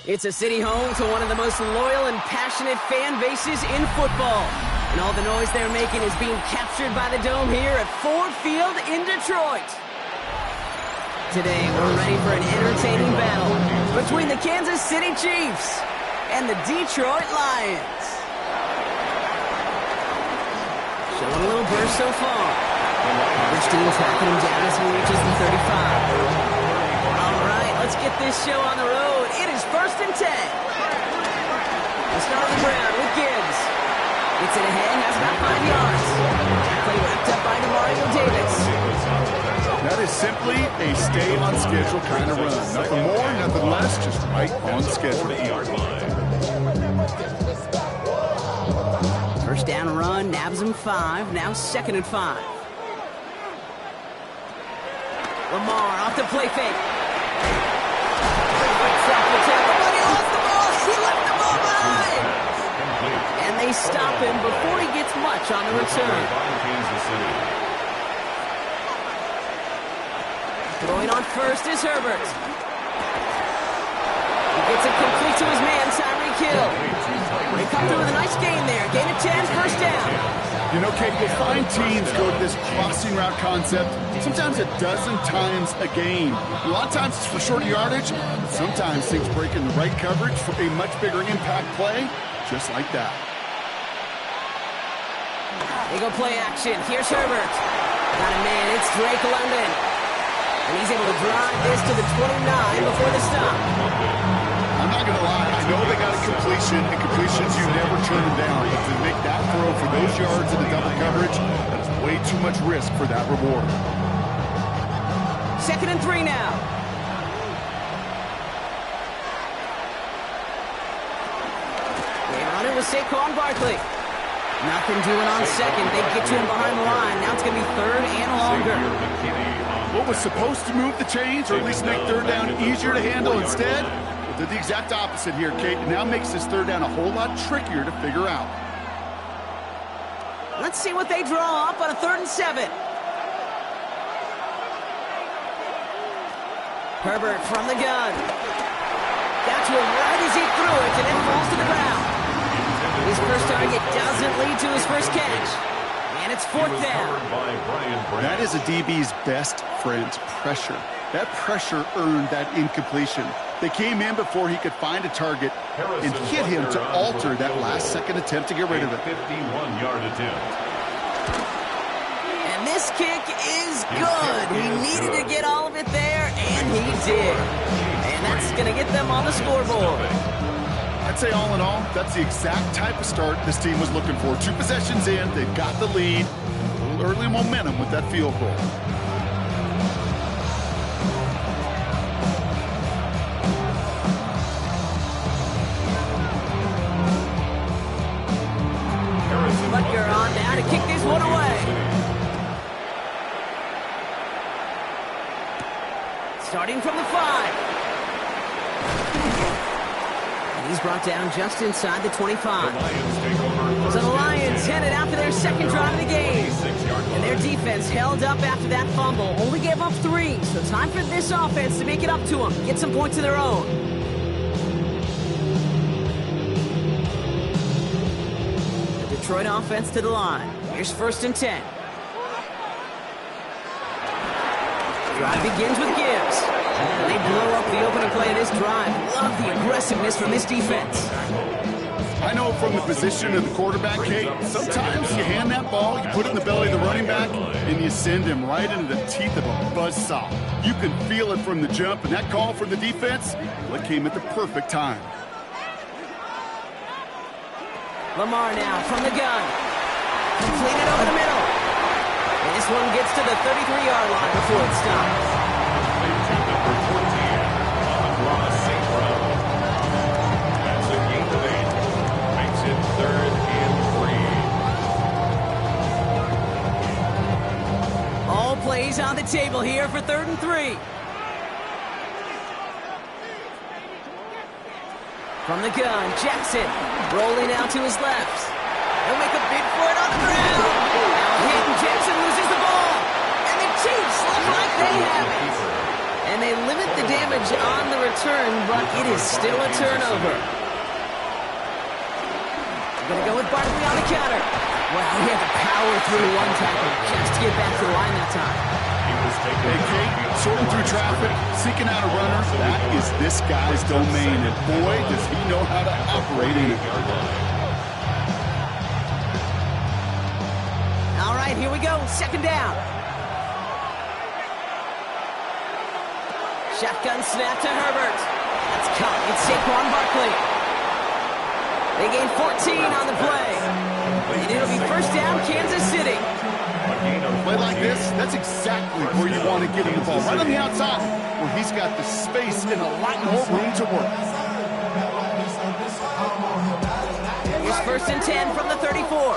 It's a city home to one of the most loyal and passionate fan bases in football. And all the noise they're making is being captured by the Dome here at Ford Field in Detroit. Today, we're ready for an entertaining battle between the Kansas City Chiefs and the Detroit Lions. Showing a little burst so far. Which team's tracking him down as he reaches the 35. All right, let's get this show on the road. It is 1st and 10. The start of the ground with Gibbs. Gets it ahead, has about 5 yards. Play wrapped up by Demario Davis. That is simply a stay-on-schedule kind of run. Nothing more, nothing less, just right on schedule. First down run, nabs him 5. Now 2nd and 5. Lamar off the play fake. But he lost the ball. He left the ball behind. And they stop him before he gets much on the return. Throwing on first is Herbert. He gets it complete to his man, Tyreek Hill. They come through with a nice gain there. Gain of 10, first down. You know, Kate, you'll find teams go to this crossing route concept sometimes a dozen times a game. A lot of times it's for shorter yardage. Sometimes things break in the right coverage for a much bigger impact play, just like that. They go play action. Here's Herbert. Got a man. It's Drake London. And he's able to drive this to the 29 before the stop. I'm not going to lie. I know they got a completion, and completions you never turn them down. But to make that throw for those yards in the double coverage, that is way too much risk for that reward. 2nd and 3 now. They're on it with Saquon Barkley. Nothing doing on 2nd. They get to him behind the line. Now it's going to be 3rd and longer. What was supposed to move the chains, or at least make 3rd down easier to handle instead, did the exact opposite here, Kate. It now makes this 3rd down a whole lot trickier to figure out. Let's see what they draw up on a 3rd and 7. Herbert from the gun. Got to him right as he threw it, and then falls to the ground. His first target doesn't lead to his first catch. And it's 4th down. That is a DB's best friend, pressure. That pressure earned that incompletion. They came in before he could find a target and hit him to alter that last-second attempt to get rid of it. 51-yard attempt. And this kick is good. He needed to get all of it there, and he did. And that's going to get them on the scoreboard. I'd say all in all, that's the exact type of start this team was looking for. 2 possessions in, they've got the lead. A little early momentum with that field goal. Butker on now to kick this one away. Starting from the 5. And he's brought down just inside the 25. So the Lions headed out for their 2nd drive of the game. And their defense held up after that fumble. Only gave up 3. So time for this offense to make it up to them. Get some points of their own. Detroit offense to the line. Here's 1st and 10. Drive begins with Gibbs. And they blow up the opening play of this drive. Love the aggressiveness from this defense. I know from the position of the quarterback, Kate, sometimes you hand that ball, you put it in the belly of the running back, and you send him right into the teeth of a buzzsaw. You can feel it from the jump, and that call from the defense, well, it came at the perfect time. Lamar now from the gun. Completed over the middle. And this one gets to the 33-yard line before it stops. Number 14 on St. Brown. That's a gain of 8. Makes it 3rd and 3. All plays on the table here for 3rd and 3. From the gun, Jackson rolling out to his left. He'll make a bid for it on the ground. Now Hayden Jackson loses the ball. And they limit the damage on the return, but it is still a turnover. Gonna go with Barkley on the counter. Wow, he had to power through one tackle just to get back to the line that time. Hey, Kate, sorting through traffic, seeking out a runner, that is this guy's domain, and boy, does he know how to operate in it. All right, here we go, second down. Shotgun snap to Herbert. That's caught. It's Saquon Barkley. They gain 14 on the play. And it'll be first down, Kansas City. A play like this, that's exactly where you want to get him the ball. Right on the outside, where he's got the space and a lot more room to work. Here's first and 10 from the 34.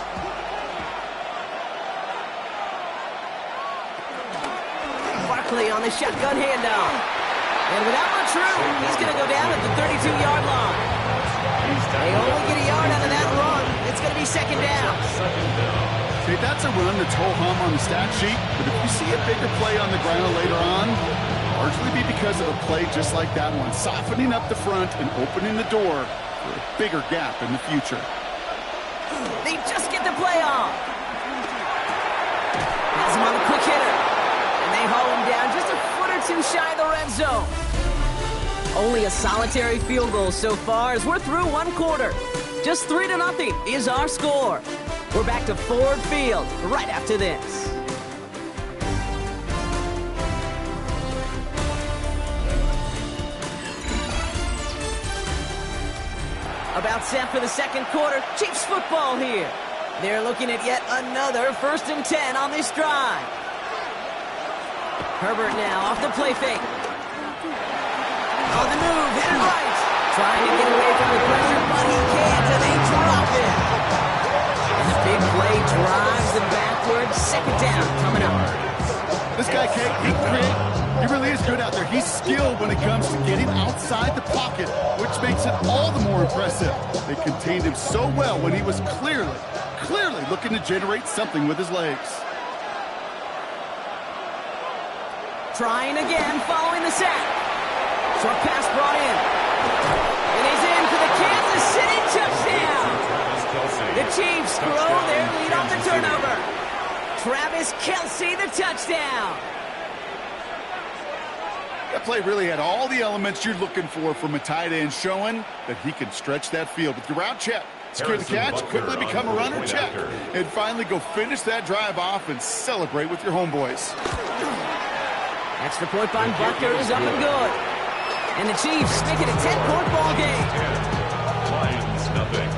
Barkley on the shotgun handoff. And without much room, he's going to go down at the 32-yard line. They only get a yard out of that run. It's going to be second down. See, that's a run that's ho-hum on the stat sheet, but if you see a bigger play on the ground later on, largely be because of a play just like that one, softening up the front and opening the door for a bigger gap in the future. They just get the play off. Has him on a quick hitter. And they haul him down just a foot or two shy of the red zone. Only a solitary field goal so far as we're through one quarter. Just 3-0 is our score. We're back to Ford Field right after this. About set for the second quarter. Chiefs football here. They're looking at yet another first and 10 on this drive. Herbert now off the play fake. On the move, hit it right. Trying to get away from the pressure, but he can't, and they drop it. And the big play drives them backwards. Second down coming up. This guy, Kate, he really is good out there. He's skilled when it comes to getting outside the pocket, which makes it all the more impressive. They contained him so well when he was clearly looking to generate something with his legs. Trying again, following the sack. Short pass brought in. And he's in for the Kansas City touchdown. The Chiefs grow their lead off the turnover. Travis Kelce, the touchdown. That play really had all the elements you're looking for from a tight end, showing that he can stretch that field with your route check. Secure the catch, quickly become a runner, check. And finally go finish that drive off and celebrate with your homeboys. Extra point by Butker is up and good. And the Chiefs make it a 10-point ball game. Lions, nothing.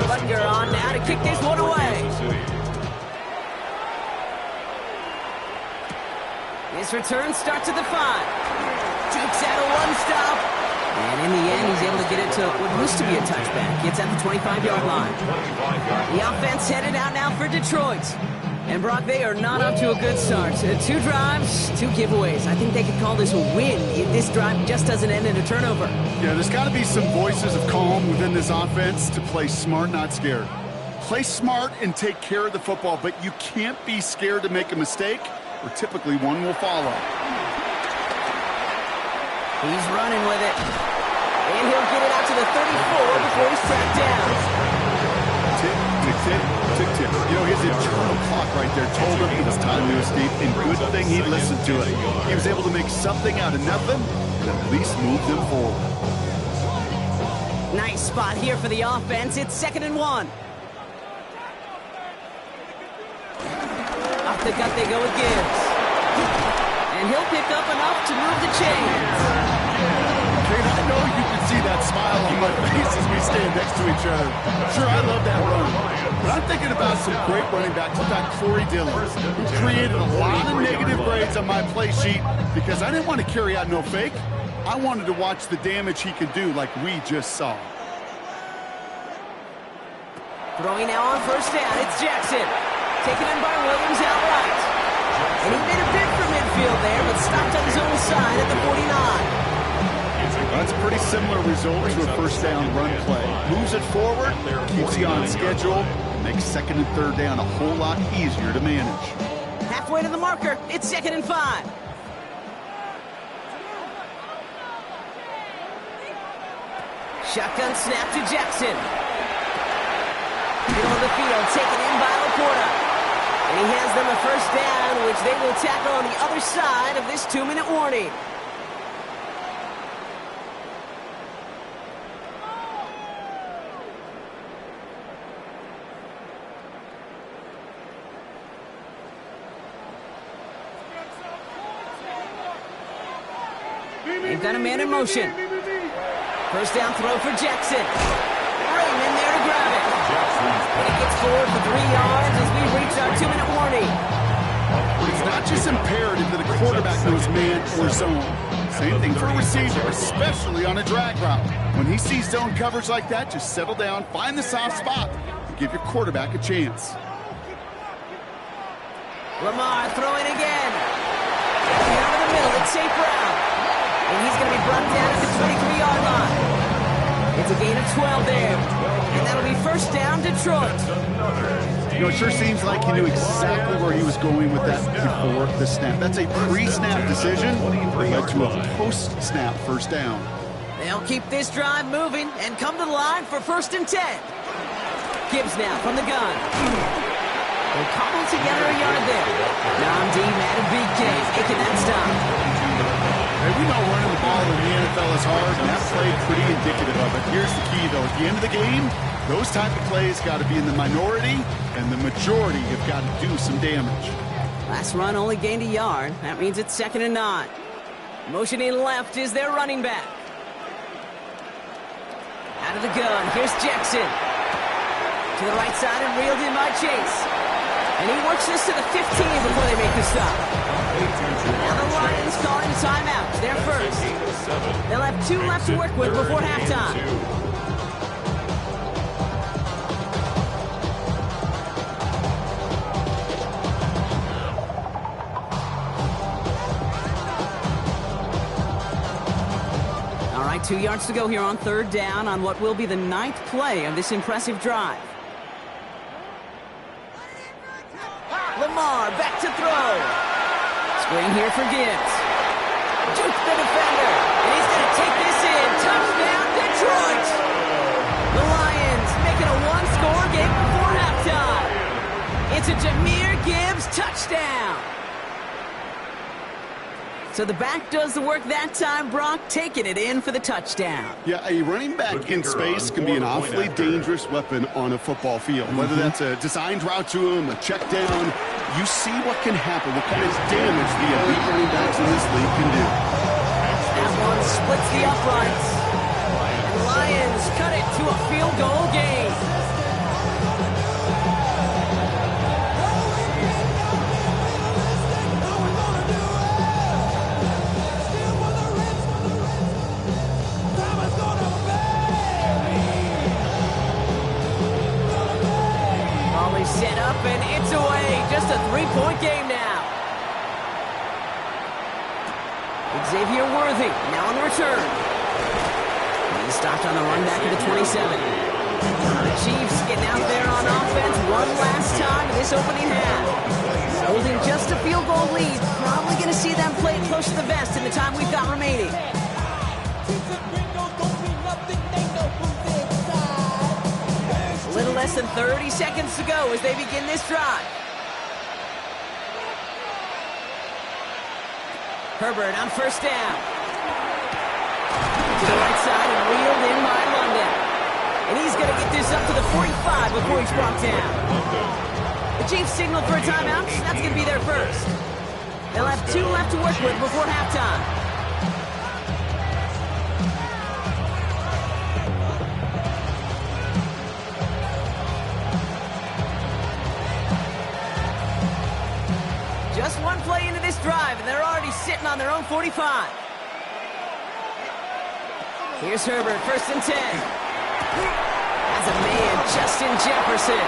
Butker on now to kick this one away. His return starts at the 5. Jukes out a one-stop. And in the end, he's able to get it to what used to be a touchback. Gets at the 25-yard line. The offense headed out now for Detroit. And, Brock, they are not up to a good start. 2 drives, 2 giveaways. I think they could call this a win if this drive just doesn't end in a turnover. Yeah, there's got to be some voices of calm within this offense to play smart, not scared. Play smart and take care of the football, but you can't be scared to make a mistake, or typically one will follow. He's running with it. And he'll get it out to the 34 before he's tracked down. Tick, tick, tick, tick, tick. You know, his internal clock right there told him it was time to escape, and good thing he listened to it. He was able to make something out of nothing and at least move them forward. Nice spot here for the offense. It's 2nd and 1. Off the gut they go with Gibbs. And he'll pick up enough to move the chains. Kate, I know you can see that smile on my face as we stand next to each other. Sure, I love that run. But I'm thinking about some great running backs. In fact, Corey Dillon, who created a lot of negative grades on my play sheet because I didn't want to carry out no fake. I wanted to watch the damage he could do like we just saw. Throwing now on first down. It's Jackson. Taken in by Williams outright. And he made a bid for midfield there, but stopped on his own side at the 49. That's a pretty similar result to a first down run play. Moves it forward, keeps you on schedule, makes second and third down a whole lot easier to manage. Halfway to the marker, it's 2nd and 5. Shotgun snap to Jackson. Middle of the field, taken in by Laporta. And he has them a first down, which they will tackle on the other side of this 2-minute warning. They've got a man in motion. First down throw for Jackson. Raymond there to grab it. And he gets forward for 3 yards as we reach our 2-minute warning. It's not just imperative that a quarterback knows man or zone. Same thing for a receiver, especially on a drag route. When he sees zone coverage like that, just settle down, find the soft spot, and give your quarterback a chance. Lamar throwing again. Down to the middle, it's St. Brown. And he's going to be brought down at the 23-yard line. It's a gain of 12 there. And that'll be first down, Detroit. You know, it sure seems like he knew exactly where he was going with that before the snap. That's a pre-snap decision that led to a post-snap first down. They'll keep this drive moving and come to the line for 1st and 10. Gibbs now from the gun. They cobble together a yard there. Nam D, Madubuike making that stop. Hey, we know running the ball in the NFL is hard, and that play pretty indicative of it. Here's the key, though. At the end of the game, those type of plays got to be in the minority, and the majority have got to do some damage. Last run only gained a yard. That means it's 2nd and 9. Motioning left is their running back. Out of the gun, here's Jackson. To the right side and reeled in by Chase. And he works this to the 15 before they make the stop. Now the Lions calling timeout. They're first. They'll have 2 left to work with before halftime. All right, 2 yards to go here on 3rd down on what will be the 9th play of this impressive drive. Lamar back to throw. Screen here for Gibbs. Juke the defender. And he's going to take this in. Touchdown, Detroit. The Lions making a 1-score game before halftime. It's a Jahmyr Gibbs touchdown. So the back does the work that time, Brock, taking it in for the touchdown. Yeah, a running back in space can be an awfully dangerous weapon on a football field. Whether that's a designed route to him, a check down, you see what can happen, what kind of damage the elite running backs in this league can do. That one splits the uprights. And the Lions cut it to a field goal game. Set up and it's away. Just a 3-point game now. Xavier Worthy now on the return. He's stopped on the run back at the 27. The Chiefs getting out there on offense one last time in this opening half. Holding just a field goal lead. Probably going to see them play it close to the vest in the time we've got remaining. A little less than 30 seconds to go as they begin this drive. Herbert on first down. To the right side and reeled in by London. And he's going to get this up to the 45 before he's brought down. The Chiefs signal for a timeout. That's going to be their first. They'll have 2 left to work with before halftime. Just one play into this drive, and they're already sitting on their own 45. Here's Herbert, 1st and 10. Has a man, Justin Jefferson.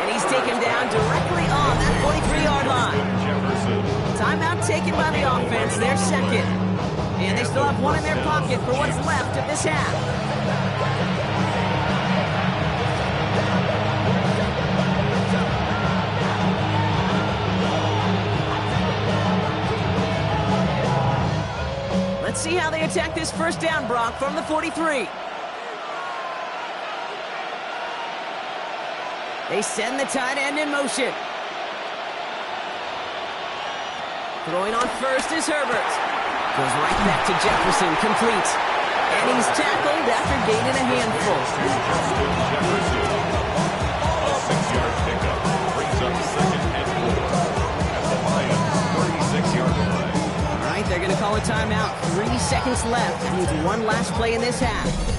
And he's taken down directly on that 43-yard line. Jefferson. Timeout taken by the offense, their second. And they still have one in their pocket for what's left of this half. Let's see how they attack this first down, Brock, from the 43. They send the tight end in motion. Throwing on first is Herbert. Goes right back to Jefferson, complete. And he's tackled after gaining a handful. Jefferson. A 6-yard pickup. Brings up second and 4. At the Lions' 36-yard line. All right, they're going to call a timeout. 3 seconds left. That means one last play in this half.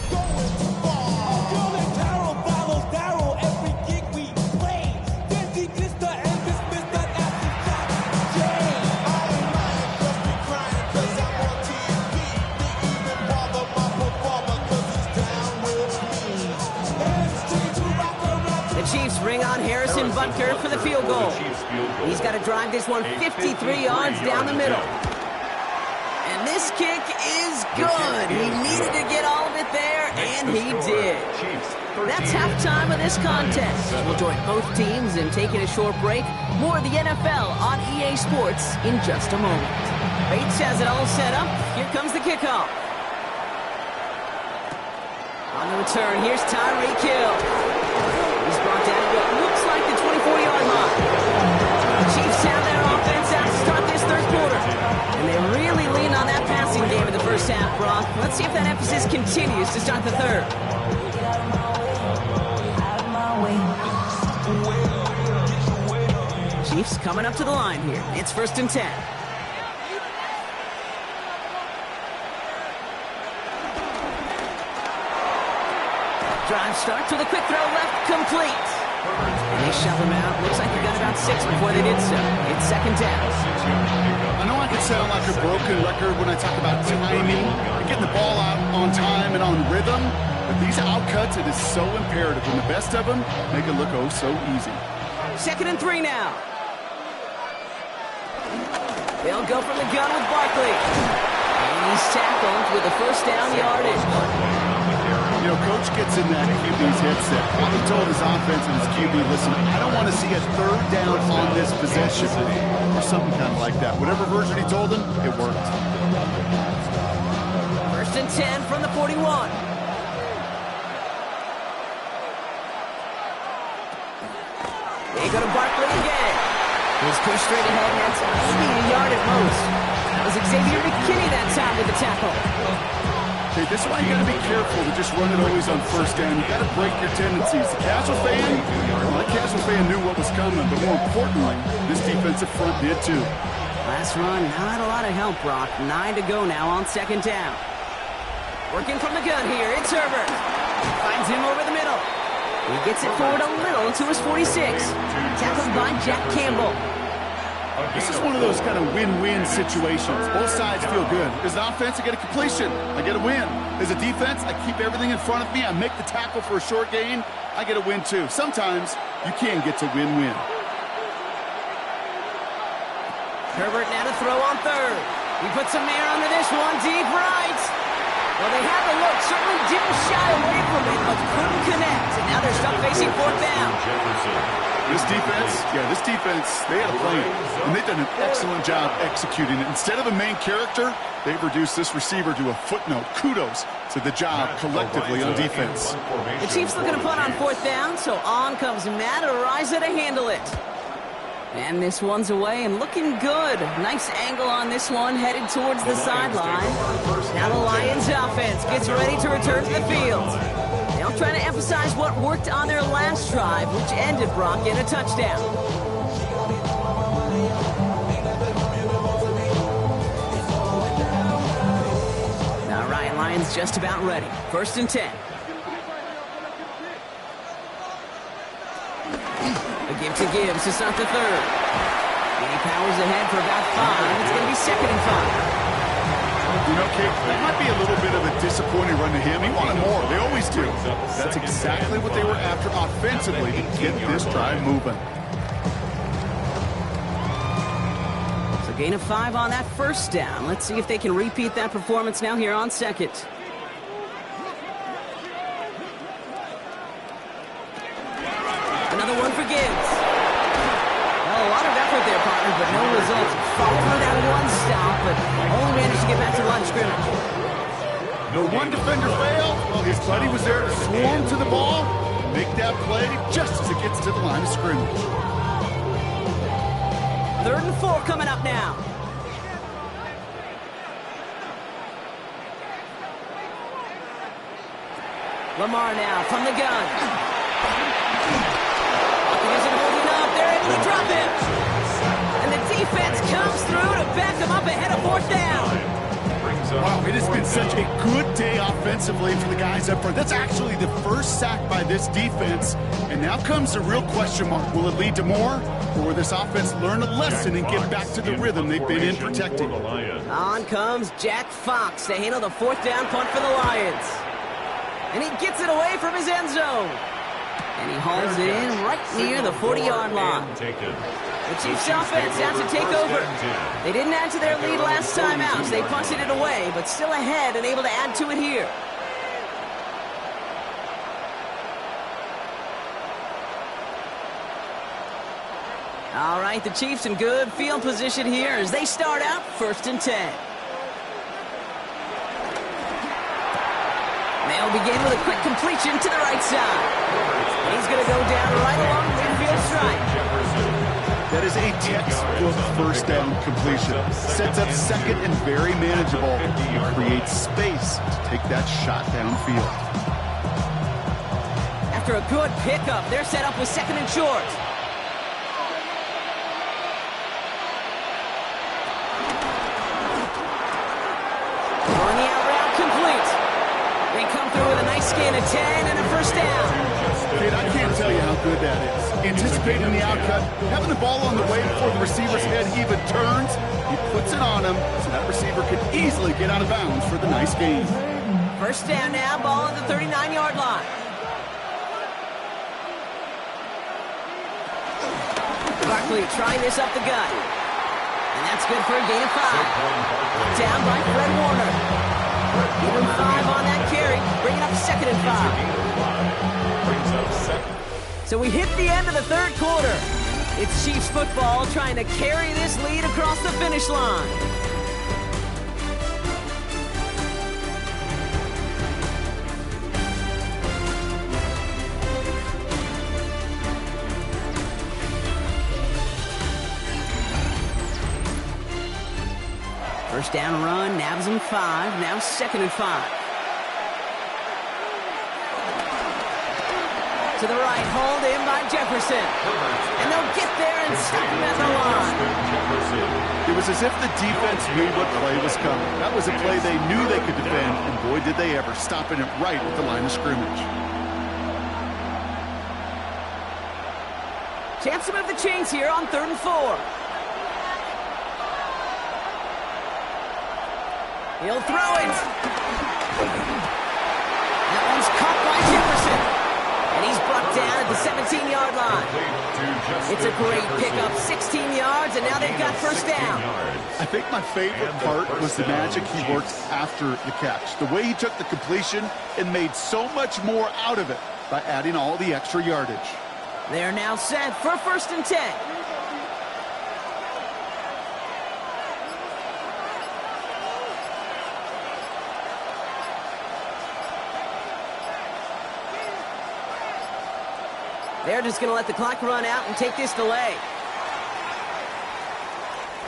Chiefs bring on Harrison Butker for the field goal. He's got to drive this one 53 yards down the middle. And this kick is good. He needed to get all of it there, and he did. That's halftime of this contest. We'll join both teams in taking a short break. More of the NFL on EA Sports in just a moment. Bates has it all set up. Here comes the kickoff. On the return, here's Tyreek Hill. He's brought down to what looks like the 24-yard line. Chiefs have their offense out to start this third quarter. And they really lean on that passing game in the first half, Brock. Let's see if that emphasis continues to start the third. Chiefs coming up to the line here. It's 1st and 10. Drive starts with a quick throw left, complete. And they shove him out. Looks like he got about 6 before they did so. It's 2nd down. I know I can sound like a broken record when I talk about timing and getting the ball out on time and on rhythm, but these outcuts, it is so imperative, and the best of them make it look oh so easy. 2nd and 3 now. They'll go from the gun with Barkley. And he's tackled with a first down yardage. You know, Coach gets in that QB's headset. Probably told his offense and his QB, listen, I don't want to see a third down on this possession, or something kind of like that. Whatever version he told him, it worked. 1st and 10 from the 41. They go to Barkley again. He's pushed straight ahead, and that's maybe a yard at most. That was Xavier McKinney that time with the tackle. Okay, this is why you got to be careful to just run it always on first down. You got to break your tendencies. The casual fan knew what was coming, but more importantly, this defensive front did too. Last run, not a lot of help, Brock. 9 to go now on 2nd down. Working from the gun here, it's Herbert. Finds him over the middle. He gets it forward a little to his 46. Tackled by Jack Campbell. This is one of those kind of win-win situations. Both sides feel good. As an offense, I get a completion. I get a win. As a defense, I keep everything in front of me. I make the tackle for a short gain. I get a win, too. Sometimes, you can get to win-win. Herbert now to throw on third. He puts some air under this one, deep right. Well, they had the look. Certainly didn't shy away from it, but couldn't connect. And now they're stuck facing 4th down. This defense, they had a plan, and they've done an excellent job executing it. Instead of a main character, they've reduced this receiver to a footnote. Kudos to the job collectively on defense. The Chiefs looking to punt on 4th down, so on comes Matt Araiza to handle it. And this one's away and looking good. Nice angle on this one, headed towards the sideline. Now the Lions offense gets ready to return to the field. They'll try to emphasize what worked on their last drive, which ended, Brock, in a touchdown. All right, Lions just about ready. 1st and 10. A give to Gibbs to start the third. And he powers ahead for about 5. It's going to be 2nd and 5. You know, Kate, that might be a little bit of a disappointing run to him. He wanted more. They always do. That's exactly what they were after offensively to get this drive moving. So gain of 5 on that first down. Let's see if they can repeat that performance now here on second. Another one for Gibbs. Well, a lot of effort there, partner, but no results. Fought for that one stop, but only managed to get back to the line of scrimmage. The one defender failed. Well, his buddy was there to swarm to the ball, make that play just as it gets to the line of scrimmage. 3rd and 4 coming up now. Lamar now from the gun. Isn't holding up. They're able to drop him. And the defense comes through to back him up ahead of 4th down. Wow, it has been such a good day offensively for the guys up front. That's actually the first sack by this defense. And now comes the real question mark. Will it lead to more? Or will this offense learn a lesson and get back to the rhythm they've been in protecting? On comes Jack Fox to handle the 4th down punt for the Lions. And he gets it away from his end zone. And he hauls it in right near the 40-yard line. The Chiefs offense has to take over. They didn't add to their lead last time out, so they punted it away, but still ahead and able to add to it here. All right, the Chiefs in good field position here as they start out 1st and 10. They'll begin with a quick completion to the right side. And he's going to go down right along the midfield stripe. That is a textbook first down completion. Sets up second and very manageable. Creates space to take that shot downfield. After a good pickup, they're set up with 2nd and short. On the out route, complete. They come through with a nice gain of 10 and a 1st down. Kid, I can't tell you how good that is. Anticipating the outcut, having the ball on the way before the receiver's head even turns, he puts it on him so that receiver can easily get out of bounds for the nice gain. 1st down now, ball at the 39-yard line. Barkley trying this up the gut. And that's good for a gain of 5. Down by Fred Warner. Give him 5 on that carry, bringing up 2nd and 5. So we hit the end of the 3rd quarter. It's Chiefs football trying to carry this lead across the finish line. First down run, nabs him 5, now 2nd and 5. To the right, hauled in by Jefferson. And they'll get there and stop him at the line. It was as if the defense knew what play was coming. That was a play they knew they could defend, and boy did they ever, stopping it right at the line of scrimmage. Chance to move the chains here on 3rd and 4. He'll throw it. That one's caught by Jefferson. And he's brought down at the 17-yard line. It's a great pickup, 16 yards, and now they've got 1st down. I think my favorite part was the magic he worked after the catch. The way he took the completion and made so much more out of it by adding all the extra yardage. They're now set for 1st and 10. They're just going to let the clock run out and take this delay.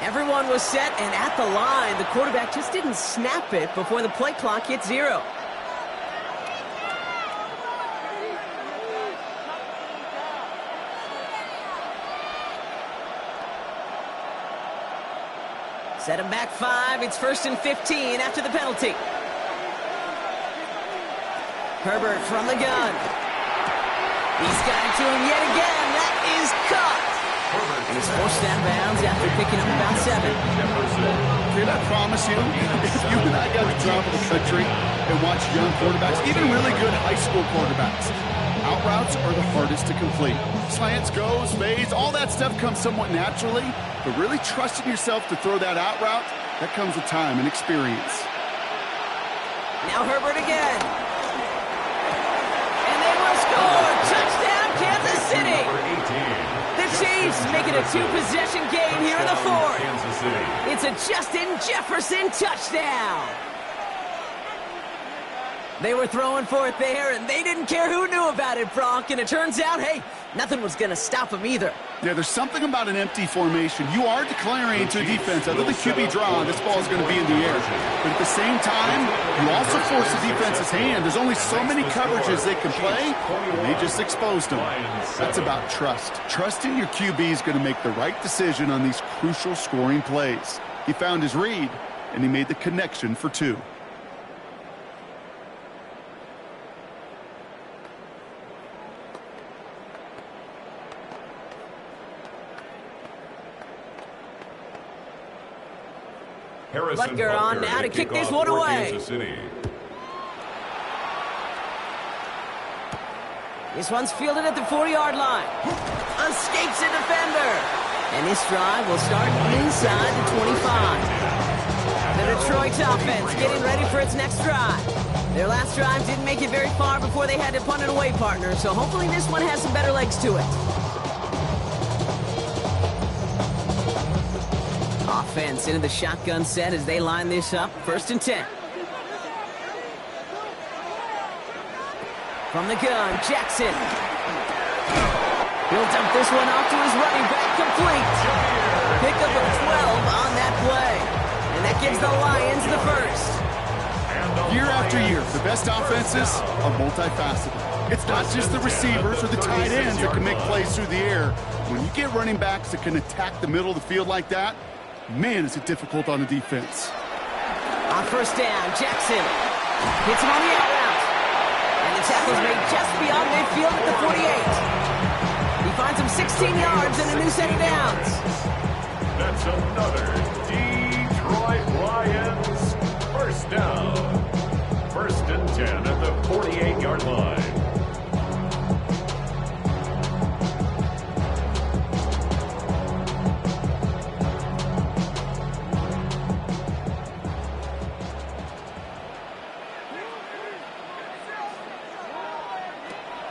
Everyone was set and at the line. The quarterback just didn't snap it before the play clock hit 0. Set him back 5. It's 1st and 15 after the penalty. Herbert from the gun. He's got it to him yet again. That is caught. And he's forced out of bounds after picking up about 7. Kid, I promise you, if you and I got to travel the country and watch young quarterbacks, even really good high school quarterbacks, out routes are the hardest to complete. Slants, goes, fades, all that stuff comes somewhat naturally, but really trusting yourself to throw that out route, that comes with time and experience. Now Herbert again. And they will score. Touchdown, Kansas City. The Chiefs make it a 2-possession game here in the 4th. It's a Justin Jefferson touchdown. They were throwing for it there, and they didn't care who knew about it, Brock. And it turns out, hey, nothing was going to stop them either. Yeah, there's something about an empty formation. You are declaring to a defense, other than QB draw, this ball is going to be in the air. But at the same time, you also force the defense's hand. There's only so many coverages they can play, and they just exposed them. That's about trust. Trusting your QB is going to make the right decision on these crucial scoring plays. He found his read, and he made the connection for 2. Butker on now to kick this one away. This one's fielded at the 40-yard line. Escapes a defender. And this drive will start inside the 25. The Detroit offense getting ready for its next drive. Their last drive didn't make it very far before they had to punt it away, partner. So hopefully this one has some better legs to it. Offense into the shotgun set as they line this up. 1st and 10. From the gun, Jackson. He'll dump this one off to his running back, complete. Pickup of 12 on that play. And that gives the Lions the 1st. Year after year, the best offenses are multifaceted. It's not just the receivers or the tight ends that can make plays through the air. When you get running backs that can attack the middle of the field like that, man, is it difficult on the defense. On 1st down, Jackson hits him on the out route. And the tackle's made just beyond midfield at the 48. He finds him 16 yards and a new set of downs. That's another Detroit Lions 1st down. 1st and 10 at the 48-yard line.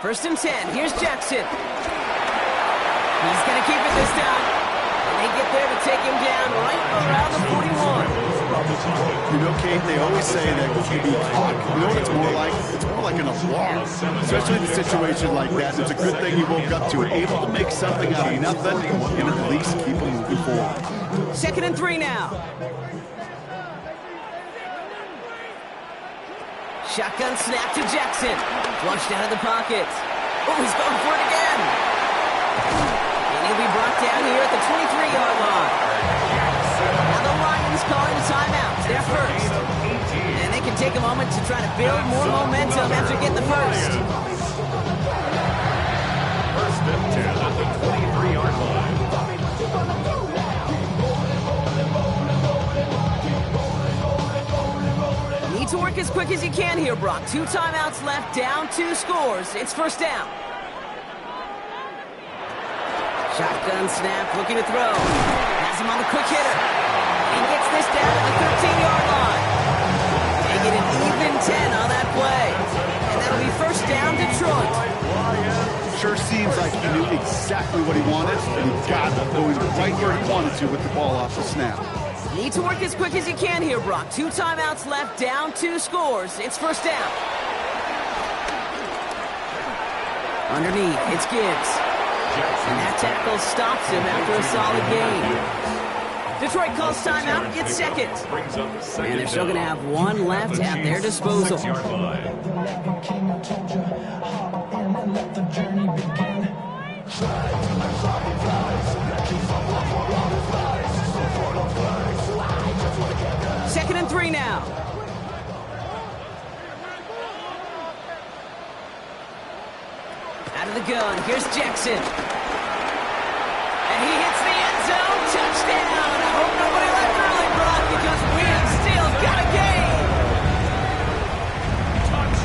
First and 10. Here's Jackson. He's going to keep it this time. And they get there to take him down right around the 41. You know, Kate, they always say that QB talk. You know what it's more like? It's more like an alarm. Especially in a situation like that. It's a good thing he woke up to it. Able to make something out of nothing and at least keep him moving forward. 2nd and 3 now. Shotgun snap to Jackson. Flushed out of the pocket. Oh, he's going for it again. And he'll be brought down here at the 23-yard line. Now the Lions calling a timeout. They're 1st. And they can take a moment to try to build more momentum after getting the 1st. 1st and 10 at the 23-yard line. Need to work as quick as you can here, Brock. 2 timeouts left, down 2 scores. It's 1st down. Shotgun snap, looking to throw. Has him on the quick hitter. He gets this down at the 13-yard line. They get an even 10 on that play. And that'll be 1st down, Detroit. Sure seems like he knew exactly what he wanted, and he got it going right where he wanted to with the ball off the snap. Need to work as quick as you can here, Brock. 2 timeouts left, down 2 scores. It's 1st down. Underneath, it's Gibbs. And that tackle stops him after a solid gain. Detroit calls timeout, it's 2nd. And they're still going to have 1 left at their disposal. Second and 3 now. Out of the gun, here's Jackson. And he hits the touchdown! I hope nobody left early, Brock, because we have still got a game!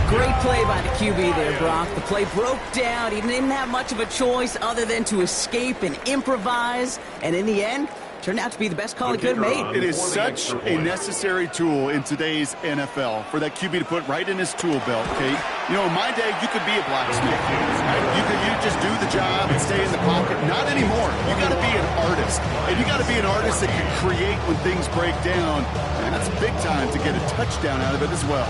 Great play by the QB there, Brock. The play broke down. He didn't have much of a choice other than to escape and improvise. And in the end, turned out to be the best call he could have made. It is such a necessary tool in today's NFL for that QB to put right in his tool belt, Kate. You know, in my day, you could be a blacksmith. Right? You just do the job and stay in the pocket. Not anymore. You got to be an artist. And you got to be an artist that can create when things break down. And that's big time to get a touchdown out of it as well.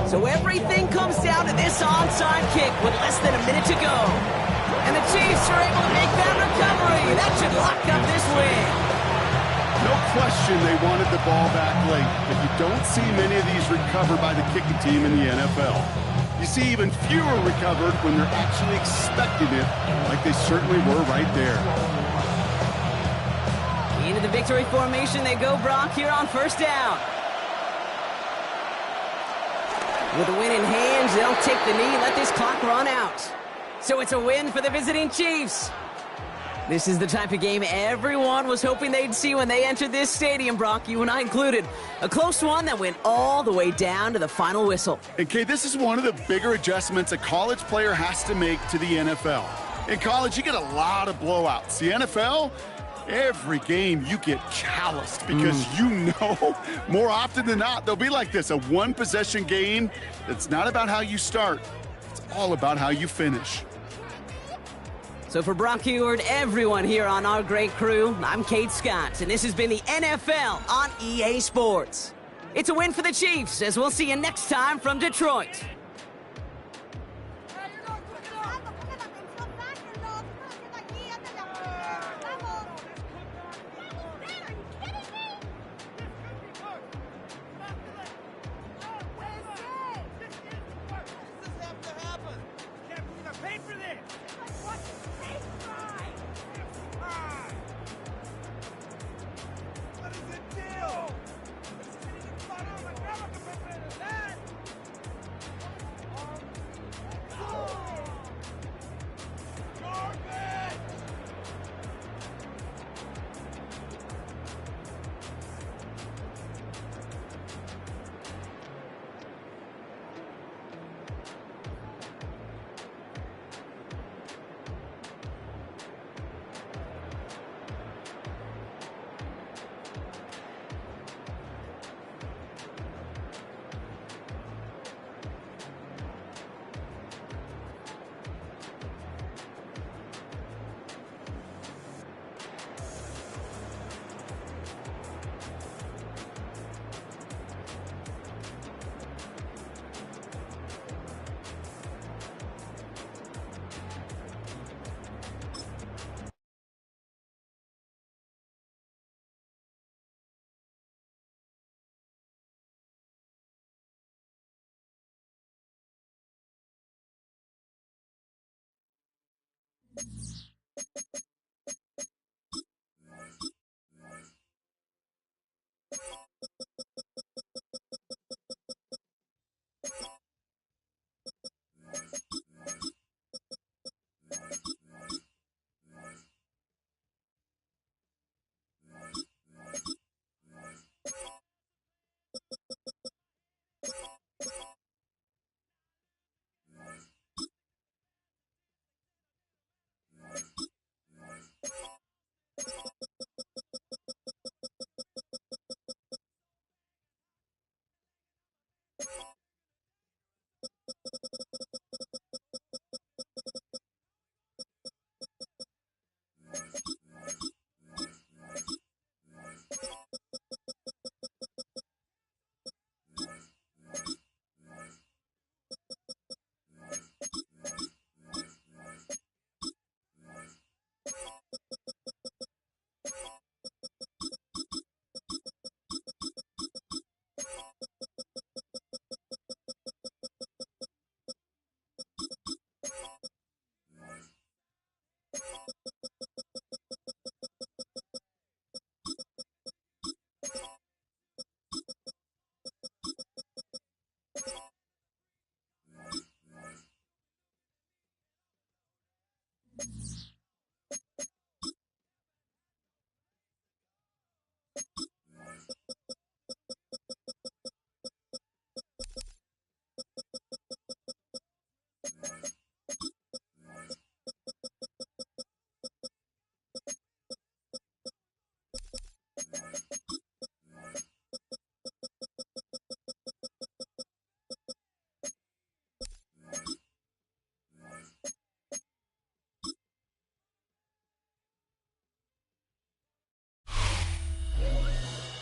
So everything comes down to this onside kick with less than a minute to go. And the Chiefs are able to make that recovery. That should lock up this win. No question they wanted the ball back late, but you don't see many of these recovered by the kicking team in the NFL. You see even fewer recovered when they're actually expecting it, like they certainly were right there. Into the victory formation they go, Brock, here on first down. With a win in hand, they'll take the knee and let this clock run out. So it's a win for the visiting Chiefs. This is the type of game everyone was hoping they'd see when they entered this stadium, Brock, you and I included. A close one that went all the way down to the final whistle. And, Kay, this is one of the bigger adjustments a college player has to make to the NFL. In college, you get a lot of blowouts. The NFL, every game you get calloused because you know more often than not they'll be like this, a one-possession game that's not about how you start. It's all about how you finish. So for Brock Huard, everyone here on our great crew, I'm Kate Scott, and this has been the NFL on EA Sports. It's a win for the Chiefs, as we'll see you next time from Detroit.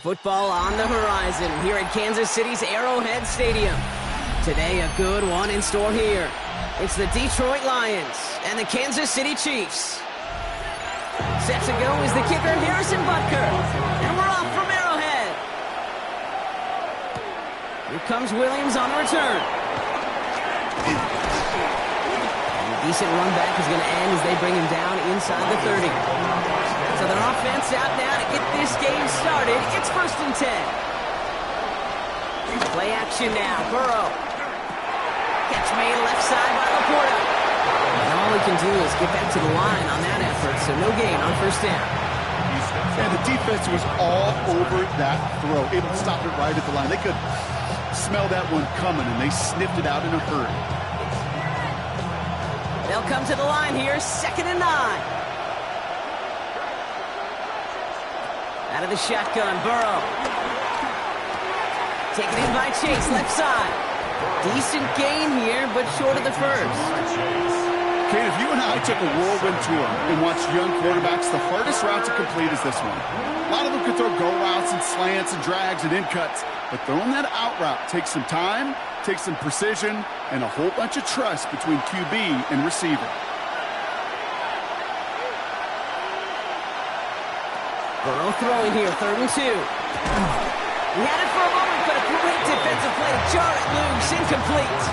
Football on the horizon here at Kansas City's Arrowhead Stadium. Today, a good one in store here. It's the Detroit Lions and the Kansas City Chiefs. Set to go is the kicker, Harrison Butker. And we're off from Arrowhead. Here comes Williams on the return. And a decent run back is going to end as they bring him down inside the 30. So their offense out now to get this game started. It's 1st and 10. Play action now. Burrow. Catch made left side by Laporta. And all he can do is get back to the line on that effort, so no gain on 1st down. And the defense was all over that throw, able to stop it right at the line. They could smell that one coming, and they sniffed it out in a hurry. They'll come to the line here, 2nd and 9. Out of the shotgun, Burrow. Taken in by Chase, left side. Decent gain here, but short of the first. Kane, if you and I took a whirlwind tour and watched young quarterbacks, the hardest route to complete is this one. A lot of them can throw go routes and slants and drags and in cuts, but throwing that out route takes some time, takes some precision, and a whole bunch of trust between QB and receiver. Burrow throwing here, 3rd and 2. He had it for a moment, but a great defensive play to jar it loose, incomplete.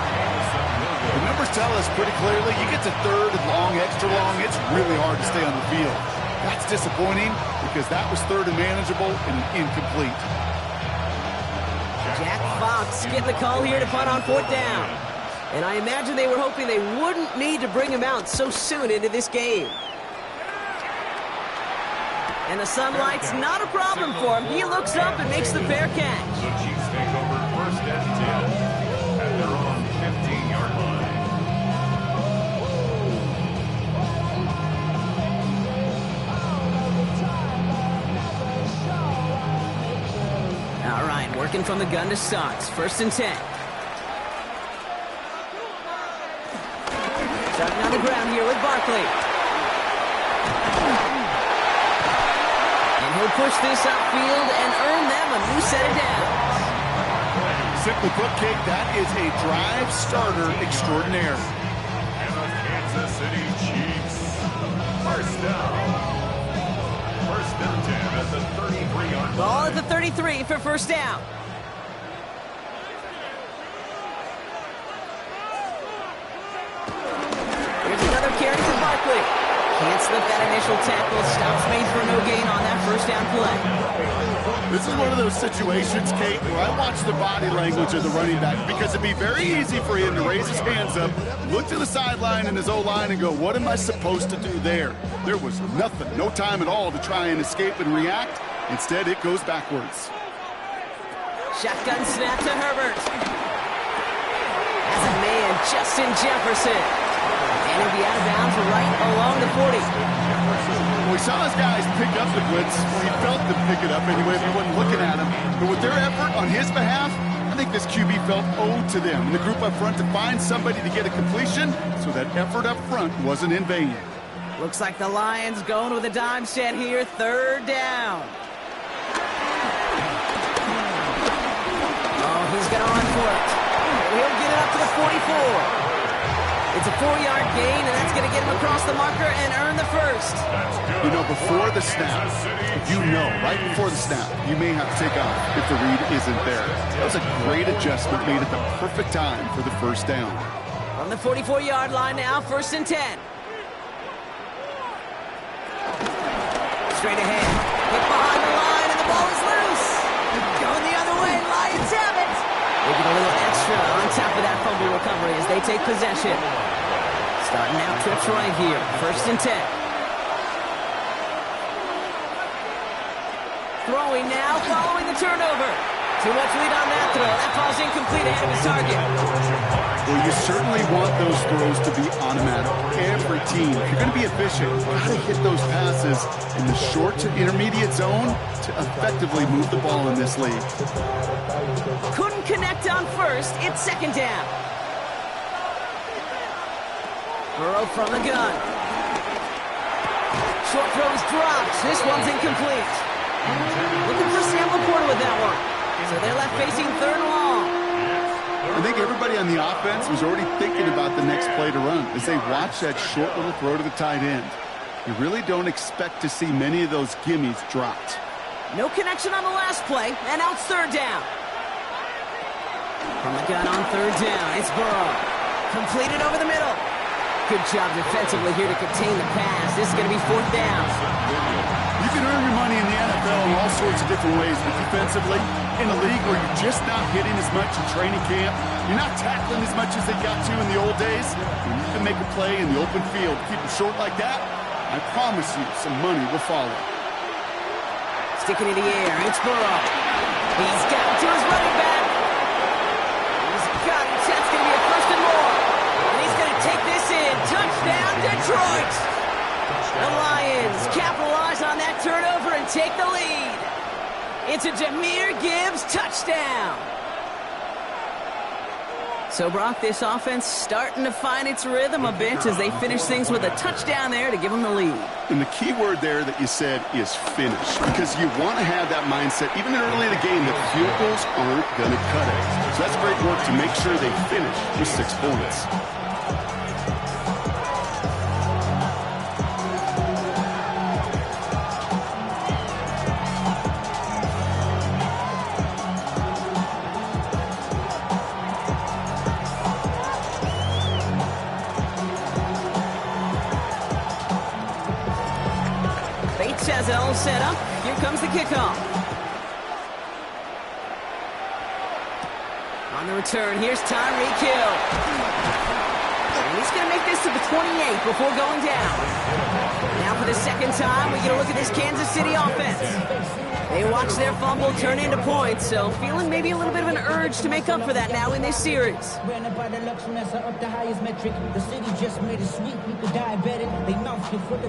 The numbers tell us pretty clearly, you get to 3rd and long, extra long, it's really hard to stay on the field. That's disappointing because that was 3rd and manageable and incomplete. Jack Fox getting the call here to punt on 4th down. And I imagine they were hoping they wouldn't need to bring him out so soon into this game. And the sunlight's not a problem for him. He looks up and makes the fair catch. The Chiefs take over 1st and 10 at their own 15-yard line. All right, working from the gun to start. 1st and 10. Starting on the ground here with Barkley. He'll push this upfield and earn them a new set of downs. Simply put, Kate, that is a drive starter extraordinaire. And the Kansas City Chiefs. 1st down. 1st and 10 at the 33-yard line. Ball at the 33 for 1st down. Here's another carry for Barkley. Can't slip that initial tackle. Stops made for no gain on that 1st down play. This is one of those situations, Kate, where I watch the body language of the running back because it'd be very easy for him to raise his hands up, look to the sideline and his O-line and go, what am I supposed to do there? There was nothing, no time at all to try and escape and react. Instead, it goes backwards. Shotgun snap to Herbert. As a man, Justin Jefferson. And he'll be out of bounds right along the 40. We saw his guys pick up the blitz. He felt them pick it up anyway if he wasn't looking at him. But with their effort on his behalf, I think this QB felt owed to them. And the group up front to find somebody to get a completion so that effort up front wasn't in vain. Looks like the Lions going with a dime set here. 3rd down. Oh, he's going to run for it. He'll get it up to the 44. It's a 4-yard gain, and that's going to get him across the marker and earn the 1st. You know, before the snap, you know, right before the snap, you may have to take off if the read isn't there. That was a great adjustment made at the perfect time for the 1st down. On the 44-yard line now, 1st and 10. Straight ahead. Hit behind the line, and the ball is loose. Going the other way, Lions have it. They get a little extra on top of that fumble recovery as they take possession. Starting out trips right here. 1st and 10. Throwing now, following the turnover. Too much lead on that throw. That ball's incomplete ahead of his target. Well, you certainly want those throws to be automatic. Every team, if you're going to be efficient, you've got to hit those passes in the short to intermediate zone to effectively move the ball in this league. Couldn't connect on 1st. It's 2nd down. Burrow from the gun. Short throw is dropped. This one's incomplete. Looking for Sam Laporta with that one. So they're left facing third and long. I think everybody on the offense was already thinking about the next play to run as they watch that short little throw to the tight end. You really don't expect to see many of those gimmies dropped. No connection on the last play, and now it's third down. From the gun on third down, it's Burrow. Completed over the middle. Good job defensively here to contain the pass. This is going to be fourth down. You can earn your money in the NFL in all sorts of different ways, but defensively, in a league where you're just not hitting as much in training camp, you're not tackling as much as they got to in the old days, when you can make a play in the open field, keep it short like that, I promise you some money will follow. Sticking in the air, it's Burrow. He's got it to his running back. He's got it. That's going to be a first and more. And he's going to take this in. Touchdown, Detroit. The Lions capitalize on that turnover and take the lead. It's a Jahmyr Gibbs touchdown. So, Brock, this offense starting to find its rhythm a bit as they finish things with a touchdown there to give them the lead. And the key word there that you said is finish, because you want to have that mindset, even early in the game, that field goals aren't going to cut it. So that's great work to make sure they finish with 6 points. Chazelle set up. Here comes the kickoff. On the return, here's Tyreek Hill. And he's going to make this to the 28 before going down. Now for the second time, we get a look at this Kansas City offense. They watch their fumble turn into points, so feeling maybe a little bit of an urge to make up for that now in this series.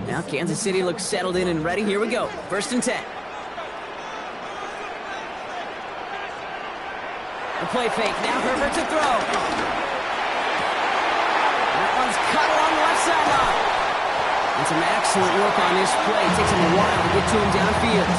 Now Kansas City looks settled in and ready. Here we go. First and 10. The play fake. Now Herbert to throw. That one's cut along the left sideline. And some excellent work on this play. It takes him a while to get to him downfield.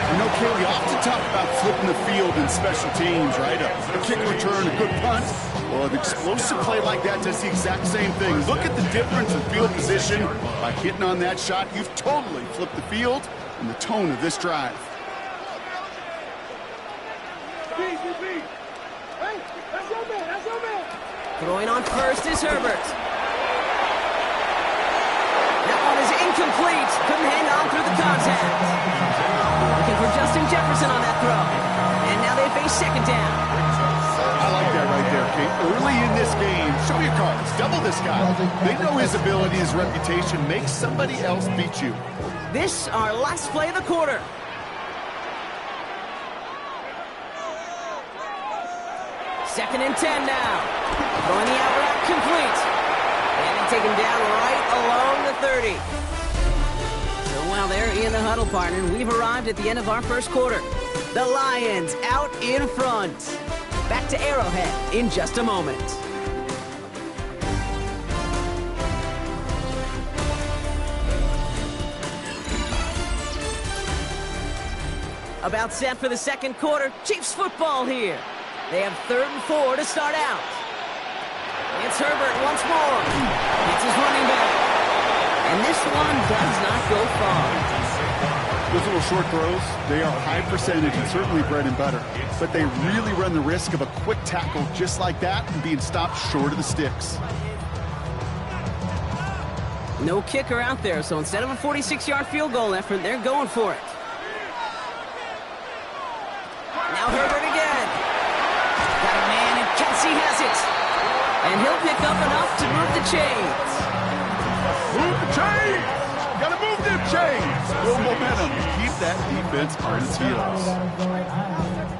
You know, Kale, we often talk about flipping the field in special teams, right? A kick return, a good punt. Well, an explosive play like that does the exact same thing. Look at the difference in field position. By hitting on that shot, you've totally flipped the field and the tone of this drive. Throwing on first is Herbert. That one is incomplete. Couldn't hang on through the contact. Looking for Justin Jefferson on that throw. And now they face second down. I like that right there, Kate. Early in this game, show your cards. Double this guy. They know his ability, his reputation. Make somebody else beat you. This our last play of the quarter. Second and 10 now. Throwing the out route complete. And they take him down right along the 30. So while they're in the huddle, partner, we've arrived at the end of our first quarter. The Lions out in front. Back to Arrowhead in just a moment. About set for the second quarter. Chiefs football here. They have 3rd and 4 to start out. It's Herbert once more. It's his running back. And this one does not go far. Those little short throws, they are high percentage and certainly bread and butter. But they really run the risk of a quick tackle just like that and being stopped short of the sticks. No kicker out there, so instead of a 46-yard field goal effort, they're going for it. Now Herbert again. Got a man, and Kelsey has it. And he'll pick up enough to move the chains. Move the chains! Gotta move them chains! Little momentum. Keep that defense on its heels.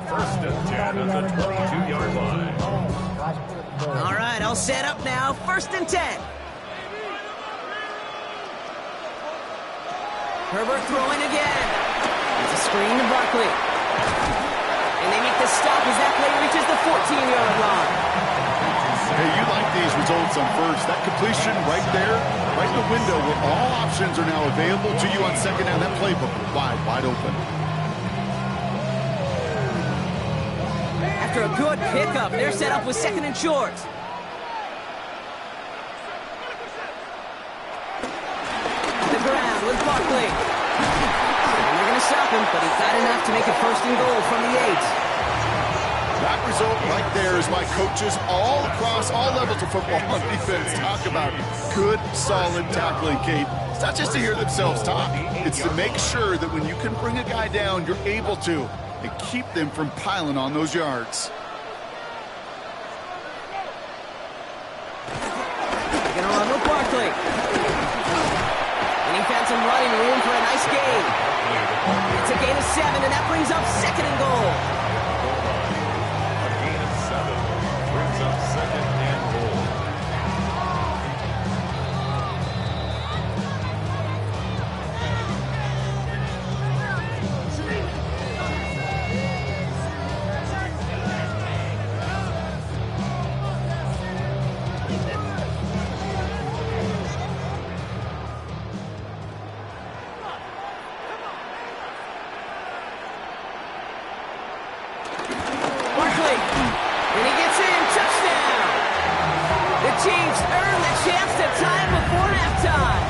First and 10 at the 22-yard line. All right, all set up now. 1st and 10. Herbert throwing again. It's a screen to Barkley. And they make the stop as that play reaches the 14-yard line. Hey, you like these results on first. That completion right there, right in the window where all options are now available to you on second down. That playbook wide open. After a good pickup, they're set up with second and short. The ground with Barkley. And they're going to stop him, but he got enough to make it first and goal from the 8. That result right there is why coaches all across all levels of football on defense talk about good, solid tackling, Kate. It's not just to hear themselves talk. It's to make sure that when you can bring a guy down, you're able to, and keep them from piling on those yards. They're going to run with Barkley. And he found some running room for a nice gain. It's a gain of 7, and that brings up second and goal. Brings up second and goal. Barkley. And he gets in. Touchdown. The Chiefs earn the chance to tie before halftime.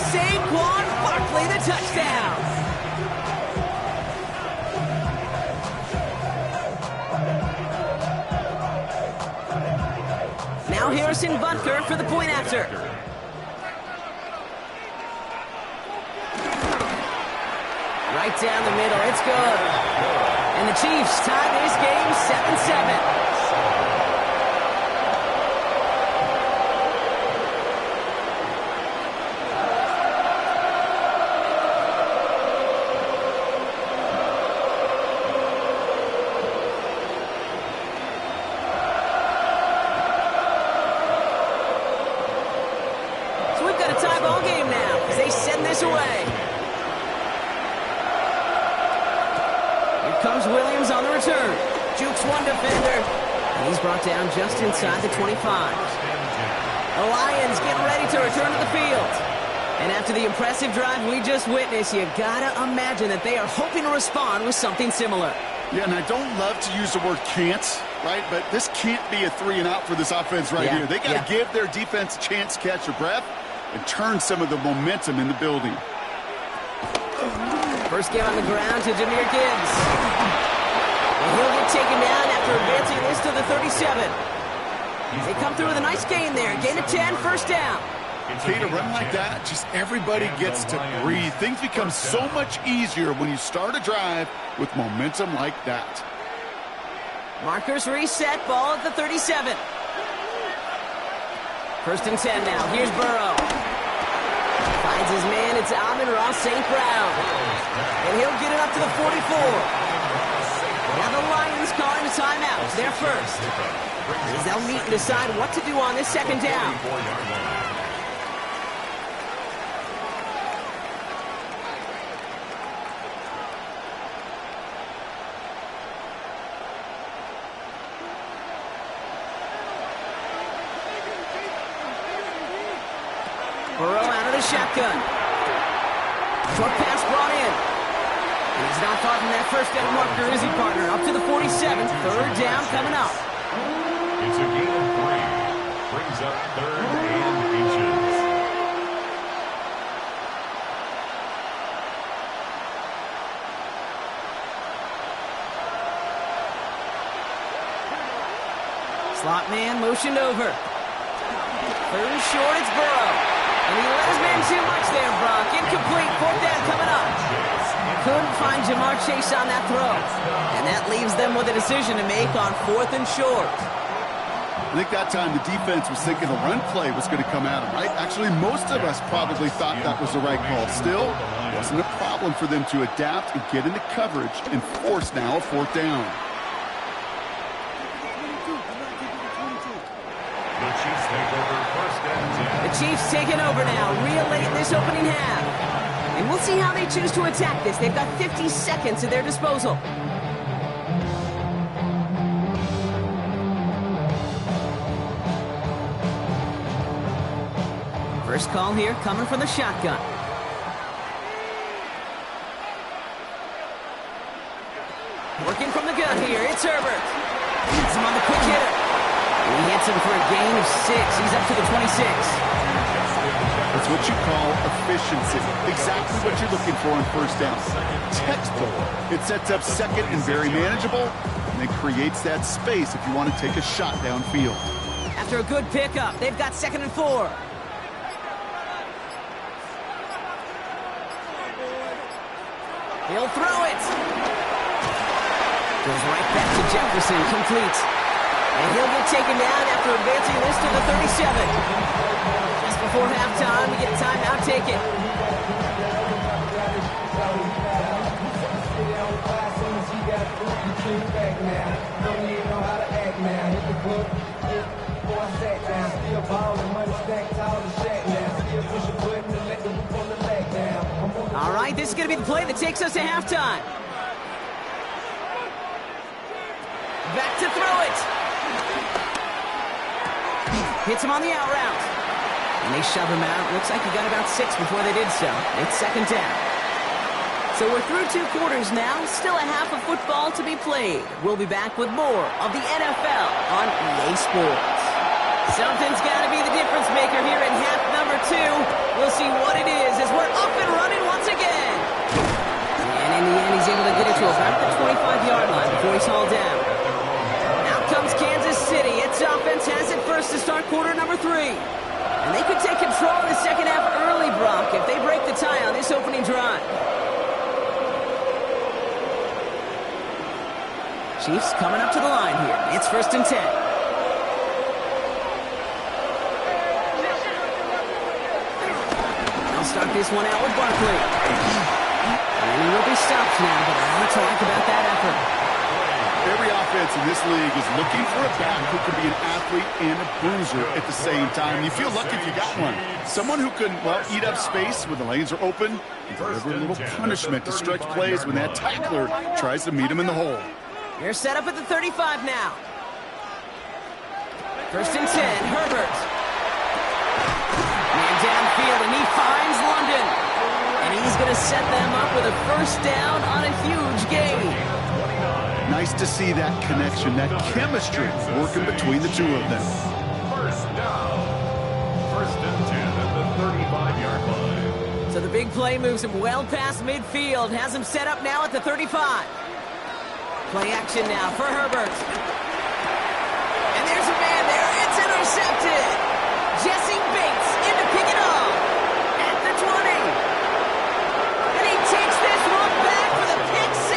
Saquon Barkley, the touchdown. Now Harrison Butker for the point after. Right down the middle. It's good. And the Chiefs tie this game 7-7. So we've got a tie ball game now as they send this away. Comes Williams on the return. Jukes one defender. And he's brought down just inside the 25. The Lions getting ready to return to the field. And after the impressive drive we just witnessed, you gotta imagine that they are hoping to respond with something similar. Yeah, and I don't love to use the word can't, right? But this can't be a 3 and out for this offense right here. They got to give their defense a chance to catch their breath and turn some of the momentum in the building. First game on the ground to Jahmyr Gibbs. And he'll get taken down after advancing this to the 37. They come through with a nice gain there. Gain of 10, first down. Kate, a run like that, just everybody gets to breathe. Things become so much easier when you start a drive with momentum like that. Markers reset, ball at the 37. First and 10 now. Here's Burrow. Finds his man. It's Amon-Ra St. Brown. And he'll get it up to the 44. Now the Lions calling a timeout. They're first. As they'll meet and decide what to do on this second down. Burrow out of the shotgun. Short pass brought in. And he's not far from that first down marker, is he, partner? Up to the 47. Third down coming up. It's a gain of 3. Brings up third and inches. Slot man motioned over. Third and short, it's Burrow. And he let his man too much there, Brock. Incomplete, fourth down coming up. Couldn't find Jamar Chase on that throw. And that leaves them with a decision to make on fourth and short. I think that time the defense was thinking a run play was going to come at them, right? Actually, most of us probably thought that was the right call. Still, it wasn't a problem for them to adapt and get into coverage and force now a fourth down. The Chiefs take over first and 10. The Chiefs taking over now, real late in this opening half. And we'll see how they choose to attack this. They've got 50 seconds at their disposal. First call here coming from the shotgun. Working from the gun here, it's Herbert. Hits him on the quick hitter. He hits him for a gain of 6. He's up to the 26. It's what you call efficiency. Exactly what you're looking for in first down. Textbook. It sets up second and very manageable, and it creates that space if you want to take a shot downfield. After a good pickup, they've got 2nd and 4. He'll throw it. Goes right back to Jefferson, complete. And he'll get taken down after advancing this to the 37. Just before halftime, we get a timeout taken. All right, this is going to be the play that takes us to halftime. Back to throw it. Hits him on the out route. And they shove him out. Looks like he got about 6 before they did so. It's 2nd down. So we're through 2 quarters now. Still a half of football to be played. We'll be back with more of the NFL on EA Sports. Something's got to be the difference maker here in half number 2. We'll see what it is as we're up and running once again. And in the end, he's able to get it to about the 25-yard line before he's hauled down. Out comes Kansas City. Its offense has it first to start quarter number 3. And they could take control of the second half early, Brock, if they break the tie on this opening drive. Chiefs coming up to the line here. It's 1st and 10. Start this one out with Barkley. And he will be stopped now, but I want to talk about that effort. Every offense in this league is looking for a back who can be an athlete and a bruiser at the same time. You feel lucky if you got one. Someone who can, well, eat up space when the lanes are open and deliver a little punishment to stretch plays when that tackler tries to meet him in the hole. They're set up at the 35 now. 1st and 10, Herbert. Downfield, and he finds London. And he's going to set them up with a 1st down on a huge gain. Nice to see that connection, that chemistry working between the two of them. 1st down. 1st and 10 at the 35-yard line. So the big play moves him well past midfield. Has him set up now at the 35. Play action now for Herbert. And there's a man there. It's intercepted. Jesse Bates in to pick it up at the 20. And he takes this one back for the pick 6.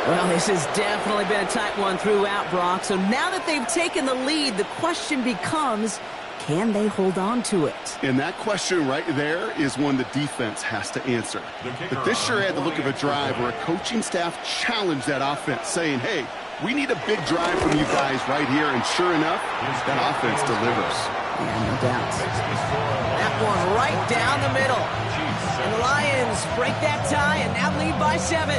Well, this has definitely been a tight one throughout, Brock. So now that they've taken the lead, the question becomes, can they hold on to it? And that question right there is one the defense has to answer. But this sure had the look of a drive where a coaching staff challenged that offense, saying, hey, we need a big drive from you guys right here, and sure enough, that offense delivers. Yeah, no doubt. That one right down the middle. And the Lions break that tie and now lead by 7.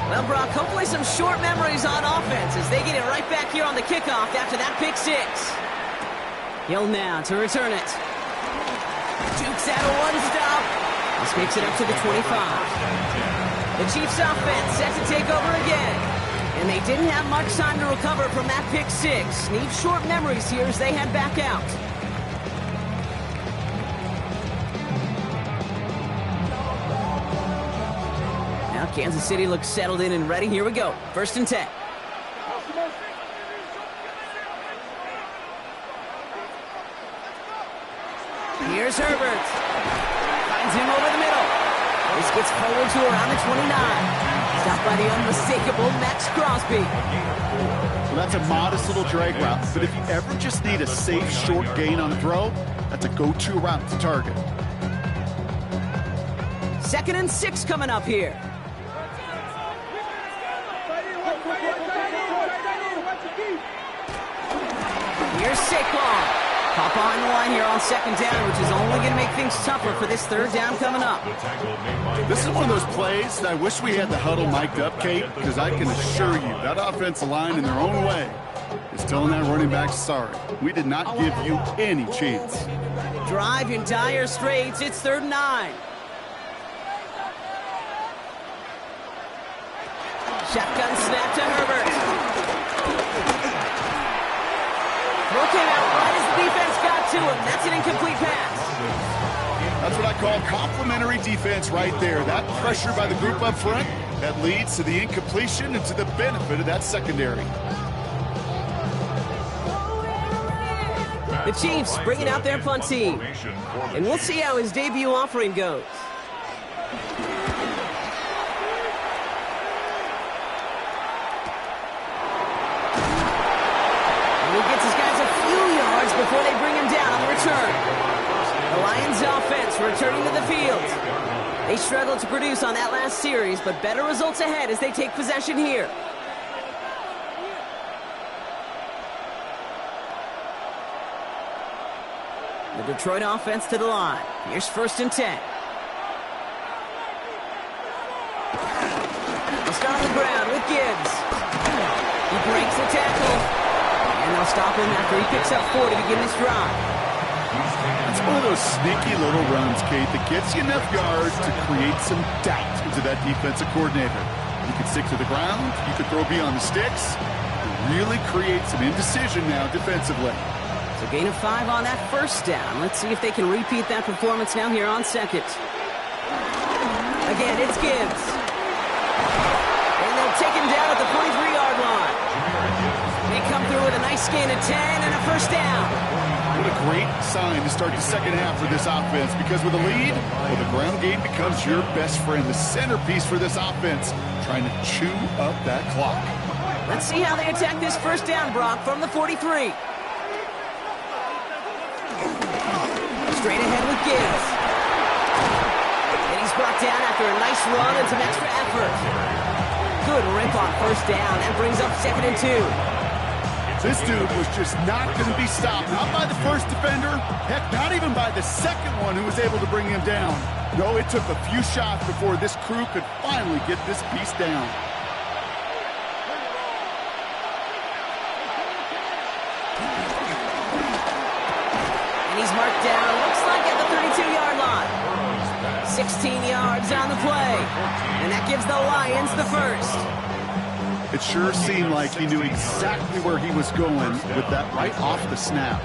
Well, Brock, hopefully some short memories on offense as they get it right back here on the kickoff after that pick 6. Hill now to return it. Jukes out a one-stop. This makes it up to the 25. The Chiefs offense set to take over again. And they didn't have much time to recover from that pick 6. Need short memories here as they head back out. Kansas City looks settled in and ready. Here we go. 1st and 10. Here's Herbert. Finds him over the middle. This gets forward to around the 29. Stopped by the unmistakable Max Crosby. Well, that's a modest little drag route, but if you ever just need a safe, short gain on the throw, that's a go-to route to target. 2nd and 6 coming up here. Here's Saquon. Caught behind the line here on second down, which is only going to make things tougher for this third down coming up. This is one of those plays that I wish we had the huddle mic'd up, Kate, because I can assure you that offensive line in their own way is telling that running back, sorry, we did not give you any chance. Drive in dire straits. It's 3rd and 9. Shotgun snap to Herbert. Throw came out right as the defense got to him. That's an incomplete pass. That's what I call complimentary defense right there. That pressure by the group up front, that leads to the incompletion and to the benefit of that secondary. The Chiefs bringing out their punt team. And we'll see how his debut offering goes. And he gets his guys a few yards before they bring him down on the return. The Lions offense returning to the field. They struggled to produce on that last series, but better results ahead as they take possession here. The Detroit offense to the line. Here's 1st and 10. They'll start on the ground with Gibbs. He breaks the tackle. And they'll stop him after he picks up 4 to begin this drive. It's one of those sneaky little runs, Kate, that gets you enough yards to create some doubt into that defensive coordinator. You can stick to the ground. You can throw beyond the sticks. Really create some indecision now defensively. So gain of 5 on that 1st down. Let's see if they can repeat that performance now here on 2nd. Again, it's Gibbs. And they'll take him down at the 43-yard line. They come through with a nice gain of 10 and a 1st down. What a great sign to start the second half for this offense, because with a lead, well, the ground game becomes your best friend, the centerpiece for this offense, trying to chew up that clock. Let's see how they attack this 1st down, Brock, from the 43. Straight ahead with Gibbs. And he's brought down after a nice run and some extra effort. Good rip on 1st down. That brings up 2nd and 2. This dude was just not going to be stopped. Not by the first defender. Heck, not even by the second one who was able to bring him down. No, it took a few shots before this crew could finally get this beast down. He's marked down, looks like at the 32-yard line. 16 yards on the play. And that gives the Lions the 1st. It sure seemed like he knew exactly where he was going with that right off the snap.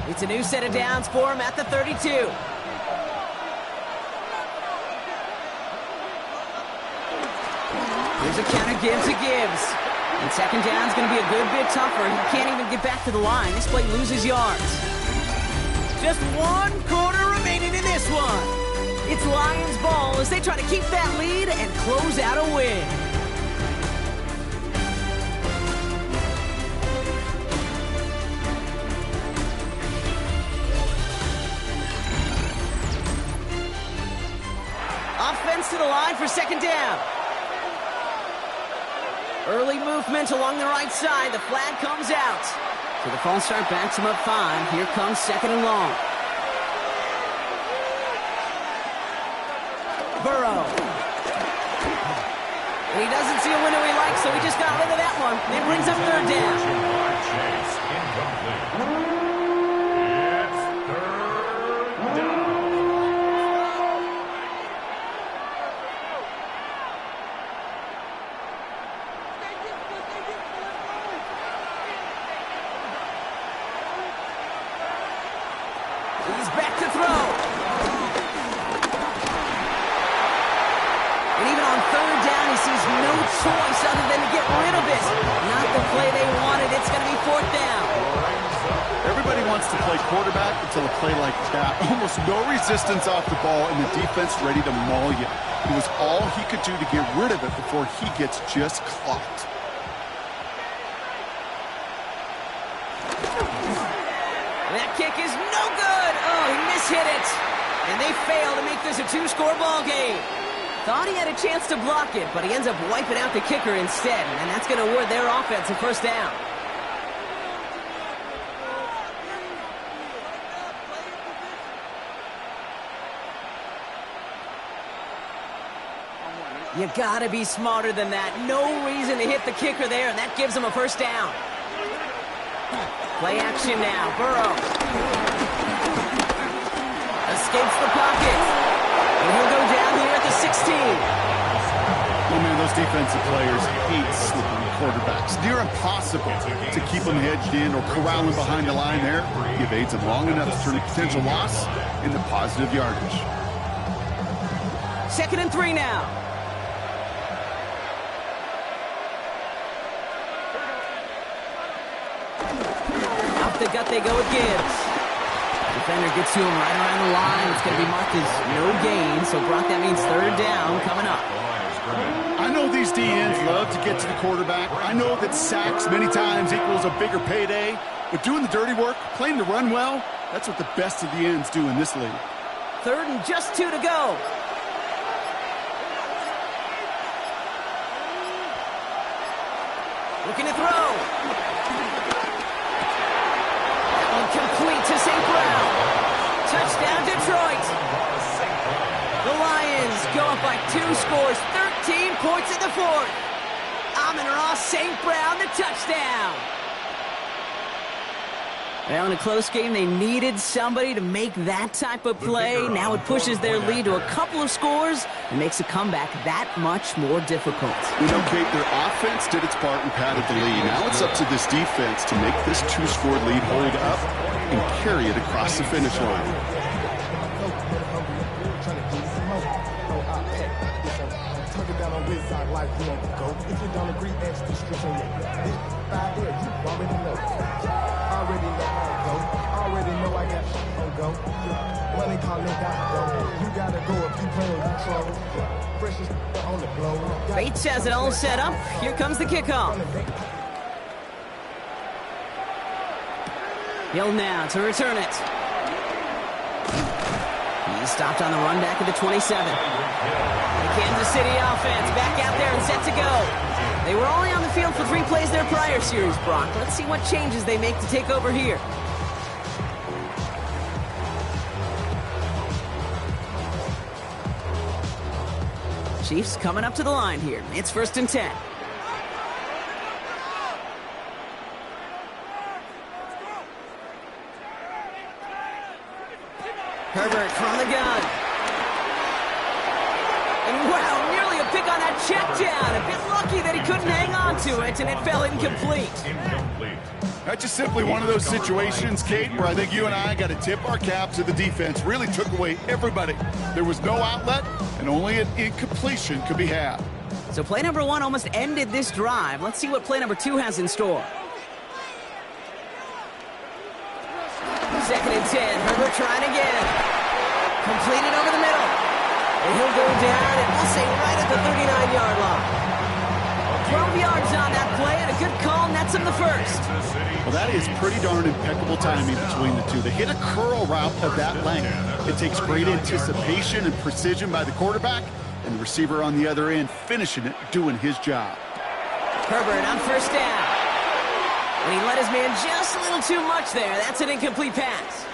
It's a new set of downs for him at the 32. Here's a counter give to Gibbs. And 2nd down is going to be a good bit tougher. He can't even get back to the line. This play loses yards. Just 1 quarter remaining in this one. It's Lions ball as they try to keep that lead and close out a win. Offense to the line for 2nd down. Early movement along the right side. The flag comes out. So the false start backs him up 5. Here comes 2nd and long. Burrow. And he doesn't see a window he likes, so he just got rid of that one. It brings up 3rd down. It's 3rd down. He's back to throw. And even on 3rd down, he sees no choice other than to get rid of it. Not the play they wanted. It's going to be 4th down. Everybody wants to play quarterback until a play like that. Almost no resistance off the ball and the defense ready to maul you. It was all he could do to get rid of it before he gets just clocked. That kick is no good. Oh, he mishit it. And they fail to make this a 2-score ball game. Thought he had a chance to block it, but he ends up wiping out the kicker instead, and that's going to award their offense a 1st down. You gotta be smarter than that. No reason to hit the kicker there, and that gives him a first down. Play action now. Burrow escapes the pocket. And he'll go down here at the 16. Oh, man, those defensive players hate slipping quarterbacks. Near impossible to keep them hedged in or corralling behind the line there. He evades them long enough to turn a potential loss into positive yardage. 2nd and 3 now. Up the gut they go with Gibbs. Defender gets to him right around the line. It's going to be marked as no gain. So, Brock, that means 3rd down coming up. I know these DNs love to get to the quarterback. I know that sacks many times equals a bigger payday. But doing the dirty work, playing the run well, that's what the best of the ends do in this league. 3rd and just 2 to go. Looking to throw. That one complete to St. Brown. Touchdown, Detroit. The Lions go up by 2 scores, 13 points in the 4th. Amon-Ra St. Brown, the touchdown. Well, in a close game, they needed somebody to make that type of play. Now it pushes their lead to a couple of scores and makes a comeback that much more difficult. You know, Kate, their offense did its part and padded the lead. Now it's up to this defense to make this 2-score lead hold up and carry it across the finish line. Bates has it all set up. Here comes the kickoff. Hill now to return it. He's stopped on the run back at the 27. The Kansas City offense back out there and set to go. They were only on the field for 3 plays their prior series, Brock. Let's see what changes they make to take over here. Chiefs coming up to the line here. It's 1st and 10. Herbert from the gun. And wow, nearly a pick on that check down. A bit lucky that he couldn't hang on to it, and it fell incomplete. That's just simply one of those situations, Kate, where I think you and I got to tip our cap to the defense. Really took away everybody. There was no outlet, and only an incompletion could be had. So play number 1 almost ended this drive. Let's see what play number 2 has in store. 2nd and 10. Herbert trying again. Completed over the middle. And he'll go down, and we'll say right at the 39-yard line. 12 yards on that play, and a good call nets him the 1st. Well, that is pretty darn impeccable timing between the two. They hit a curl route of that length. It takes great anticipation and precision by the quarterback, and the receiver on the other end finishing it, doing his job. Herbert on 1st down. And he let his man just a little too much there. That's an incomplete pass.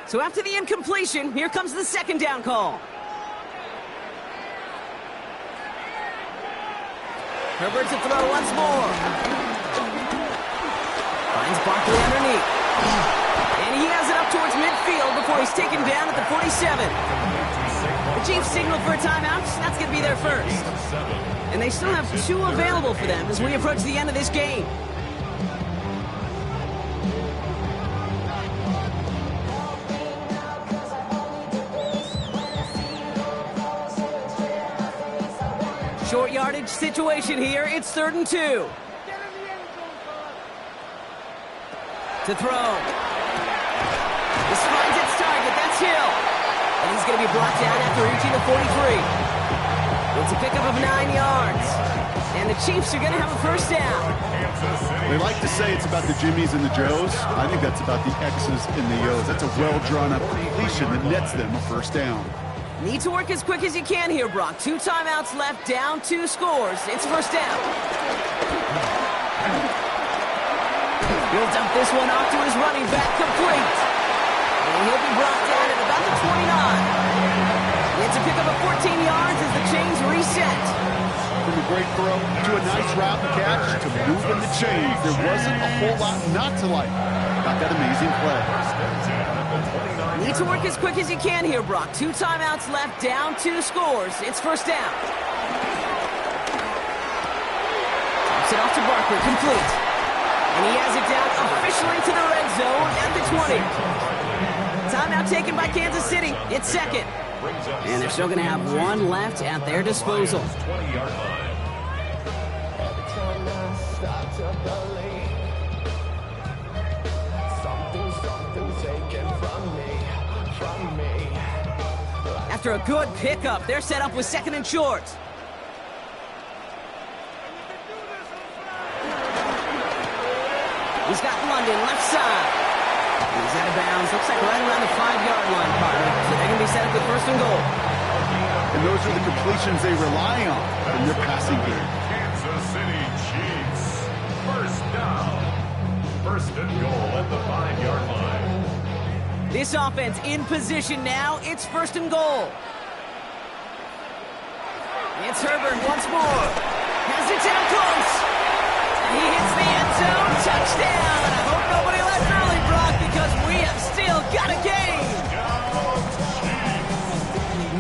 So after the incompletion, here comes the 2nd down call. Herbert to throw once more. Finds Barkley underneath. And he has it up towards midfield before he's taken down at the 47. The Chiefs signal for a timeout. That's going to be their 1st. And they still have 2 available for them as we approach the end of this game. Short yardage situation here. It's 3rd and 2. To throw. This finds its target. That's Hill. And he's going to be brought down after reaching the 43. It's a pickup of 9 yards. And the Chiefs are going to have a 1st down. They like to say it's about the Jimmies and the Joes. I think that's about the X's and the O's. That's a well-drawn-up completion that nets them a 1st down. Need to work as quick as you can here, Brock. 2 timeouts left, down 2 scores. It's first down. Builds up this one off to his running back, complete. And he'll be brought down at about the 29. It's a pickup of 14 yards as the chains reset. From a great throw to a nice route and catch to moving the chains. There wasn't a whole lot not to like about that amazing play. Need to work as quick as you can here, Brock. 2 timeouts left, down 2 scores. It's first down. Drops it off to Barkley, complete. And he has it down officially to the red zone at the 20. Timeout taken by Kansas City. It's second. And they're still going to have 1 left at their disposal. 20-yard line. After a good pickup, they're set up with second and short. He's got London left side. He's out of bounds. Looks like right around the 5-yard line, partner. So they're going to be set up with first and goal. And those are the completions they rely on in their passing game. Kansas City Chiefs. First down. First and goal at the 5-yard line. This offense in position now. It's first and goal. It's Herbert once more. Has it down close. And he hits the end zone. Touchdown. I hope nobody left early, Brock, because we have still got a game.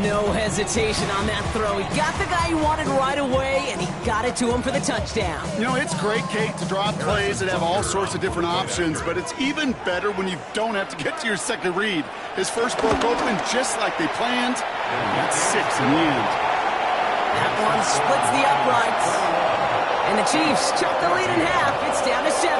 No hesitation on that throw. He got the guy he wanted right away, and he got it to him for the touchdown. You know, it's great, Kate, to draw plays that have all sorts of different options, but it's even better when you don't have to get to your second read. His first broke open just like they planned, and that's 6 in the end. That one splits the uprights. And the Chiefs chop the lead in half. It's down to 7.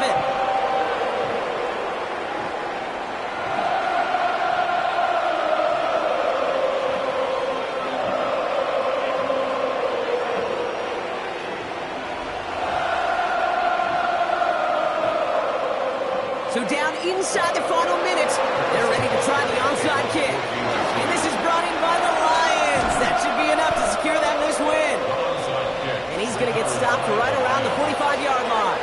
So down inside the final minute, they're ready to try the onside kick. And this is brought in by the Lions. That should be enough to secure them this win. And he's going to get stopped right around the 45-yard line.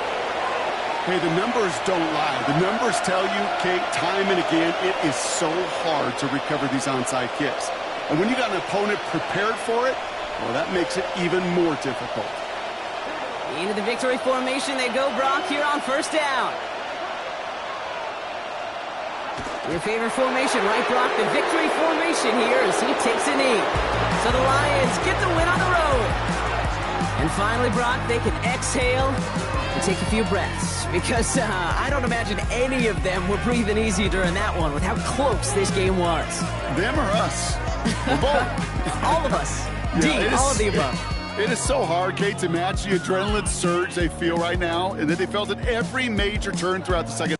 Hey, the numbers don't lie. The numbers tell you, Kate, time and again, it is so hard to recover these onside kicks. And when you got an opponent prepared for it, well, that makes it even more difficult. Into the victory formation they go, Brock, here on first down. Your favorite formation, right, Brock? The victory formation here as he takes a knee. So the Lions get the win on the road. And finally, Brock, they can exhale and take a few breaths. Because I don't imagine any of them were breathing easy during that one with how close this game was. Them or us? Both. All of us. Yeah, all of the above. It is so hard, Kate, to match the adrenaline surge they feel right now, and that they felt at every major turn throughout the second.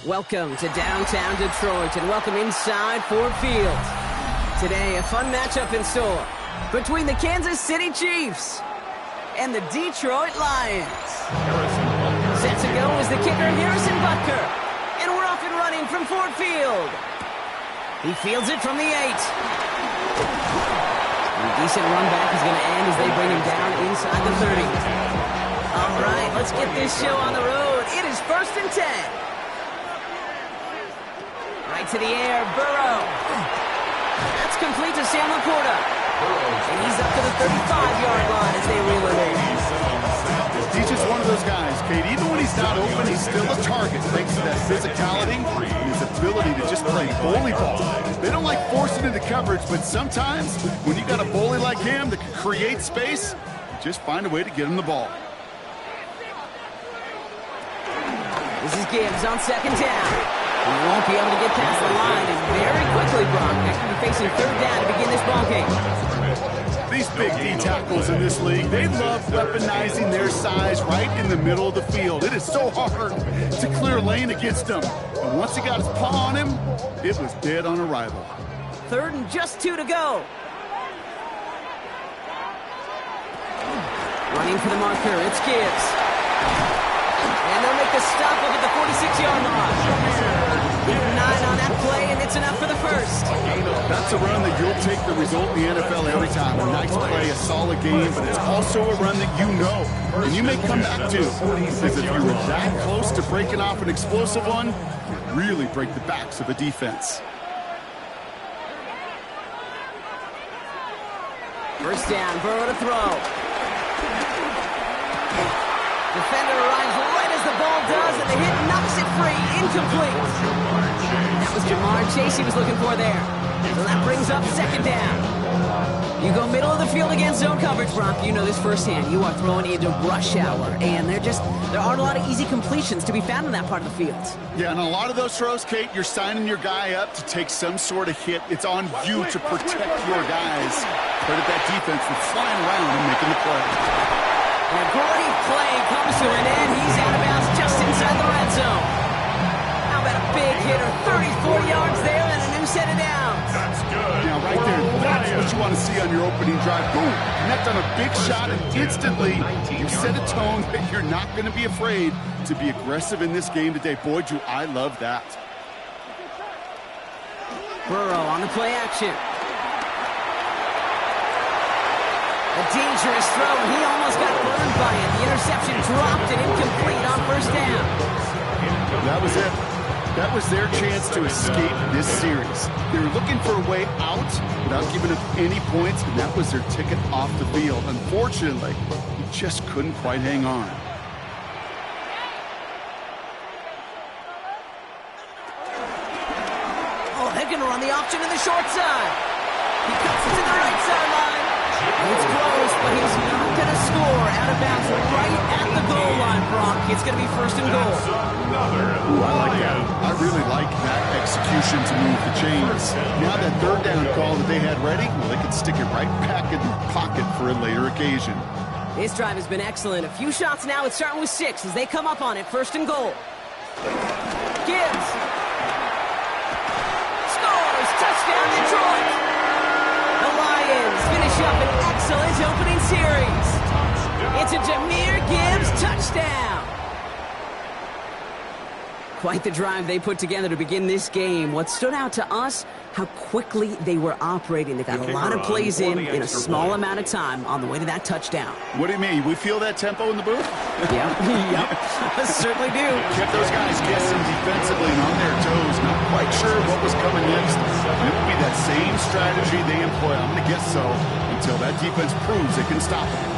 Welcome to downtown Detroit and welcome inside Ford Field. Today, a fun matchup in store between the Kansas City Chiefs and the Detroit Lions. Set to go is the kicker, Harrison Butker. And we're off and running from Ford Field. He fields it from the 8. A decent run back is going to end as they bring him down inside the 30. All right, let's get this show on the road. It is first and 10. Right to the air, Burrow. That's complete to Sam Laporta. And he's up to the 35-yard line as they reel it in. He's just one of those guys, Kate. Even when he's not open, he's still a target thanks to that physicality and his ability to just play bully ball. They don't like forcing into coverage, but sometimes when you got a bully like him that can create space, just find a way to get him the ball. This is Gibbs on second down. He won't be able to get past the line, and very quickly, Brock, they're going to be facing third down to begin this ballgame. These big D tackles in this league, they love weaponizing their size right in the middle of the field. It is so hard to clear lane against them. And once he got his paw on him, it was dead on arrival. Third and just 2 to go. Running for the marker, it's Gibbs. And they'll make the stop up at the 46-yard line. Give 9 on that play, and it's enough for the first. That's a run that you'll take the result in the NFL every time. A nice play, a solid game, but it's also a run that you know, and you may come back to. Because if you were that close to breaking off an explosive one, you really break the backs of a defense. First down, Burrow to throw. Defender arrives right as the ball does, and the hit knocks it free, incomplete. That was Jamar Chase he was looking for there. So that brings up second down. You go middle of the field against zone coverage, Brock. You know this firsthand. You are throwing into rush hour, and there aren't a lot of easy completions to be found in that part of the field. Yeah, and a lot of those throws, Kate, you're signing your guy up to take some sort of hit. It's on you to protect your guys. Credit that defense for flying around and making the play. And a great play comes to an end. He's out of bounds just inside the red zone. How about a big hitter? 34 yards there and a new set of downs. That's good. Now, right there, that's what you want to see on your opening drive. Boom, connect on a big shot, and instantly you set a tone that you're not going to be afraid to be aggressive in this game today. Boy, do I love that. Burrow on the play action. A dangerous throw, and he almost got burned by it. The interception dropped and incomplete on first down. That was it. That was their chance to escape this series. They were looking for a way out without giving up any points, and that was their ticket off the field. Unfortunately, he just couldn't quite hang on. Oh, they're going to run the option to the short side. He cuts it to the right sideline. It's close, but he's not going to score. Out of bounds right at the goal line, Brock. It's going to be first and goal. Ooh, I like that. I really like that execution to move the chains. Now that third down call that they had ready, well, they could stick it right back in the pocket for a later occasion. This drive has been excellent. A few shots now. It's starting with 6 as they come up on it. First and goal. Gibbs. Scores. Touchdown, Detroit. The Lions finish up an excellent opening series. It's a Jahmyr Gibbs touchdown. Quite the drive they put together to begin this game. What stood out to us, how quickly they were operating. They got a lot of plays in a small amount of time on the way to that touchdown. What do you mean? We feel that tempo in the booth? Yep, certainly do. Kept those guys guessing defensively and on their toes, not quite sure what was coming next. It would be that same strategy they employ. I'm going to guess so until that defense proves it can stop them.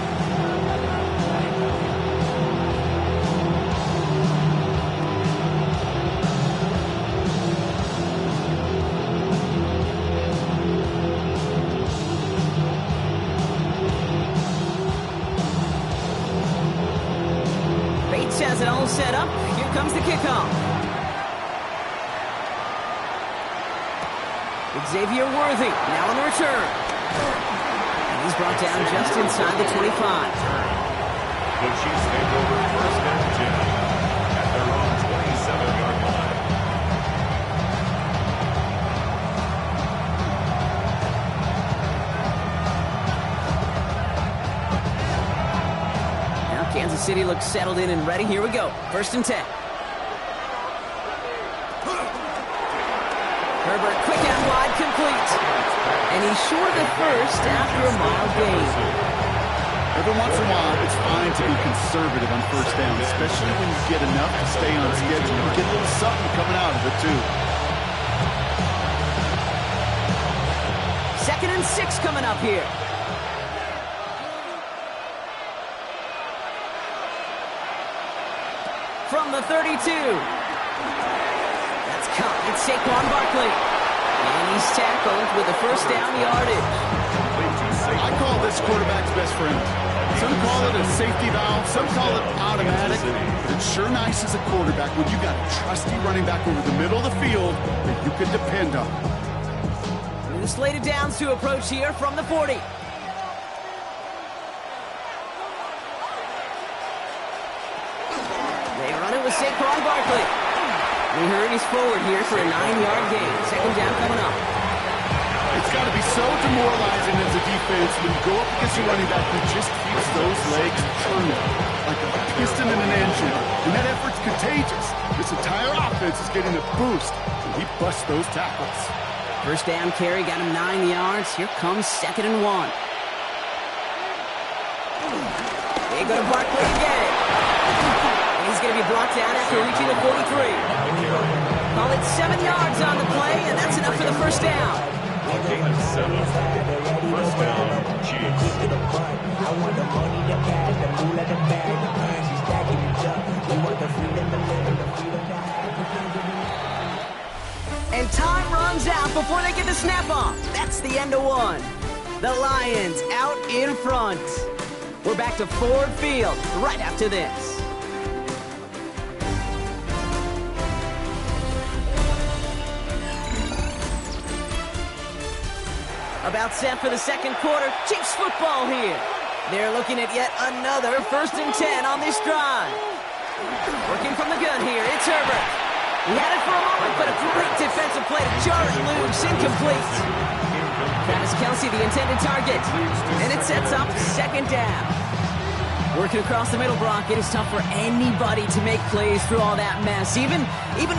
Has it all set up. Here comes the kickoff. Xavier Worthy now on the return. And he's brought down just inside the 25. The Chiefs take over first and 10 at their own 27-yard line. Kansas City looks settled in and ready. Here we go. First and 10. Herbert quick and wide, complete. And he's short of the first after a mild gain. Every once in a while, it's fine to be conservative on first down, especially when you get enough to stay on schedule. You get a little something coming out of it, too. 2nd and 6 coming up here. from the 32. That's caught. It's Saquon Barkley. And he's tackled with a first down yardage. I call this quarterback's best friend. Some call it a safety valve, some call it automatic. But it's sure nice as a quarterback when you got a trusty running back over the middle of the field that you can depend on. New slated downs to approach here from the 40. They run it with Saquon Barkley. We heard he's forward here for a 9-yard gain. Second down coming up. It's got to be so demoralizing as a defense when you go up against a running back who just keeps those legs turning like a piston in an engine. And that effort's contagious. This entire offense is getting a boost, and he busts those tackles. First down carry got him 9 yards. Here comes 2nd and 1. They go to Barkley again. And he's going to be blocked out after reaching the 43. Call it 7 yards on the play, and that's enough for the first down. Gain of 7. First down, Chiefs. And time runs out before they get the snap off. That's the end of one. The Lions out in front. We're back to Ford Field right after this. About set for the second quarter. Chiefs football here. They're looking at yet another 1st and 10 on this drive. Working from the gun here, it's Herbert. He had it for a moment, but a great defensive play to jar it loose, incomplete. Travis Kelce, the intended target. And it sets up 2nd down. Working across the middle, Brock, it is tough for anybody to make plays through all that mess, even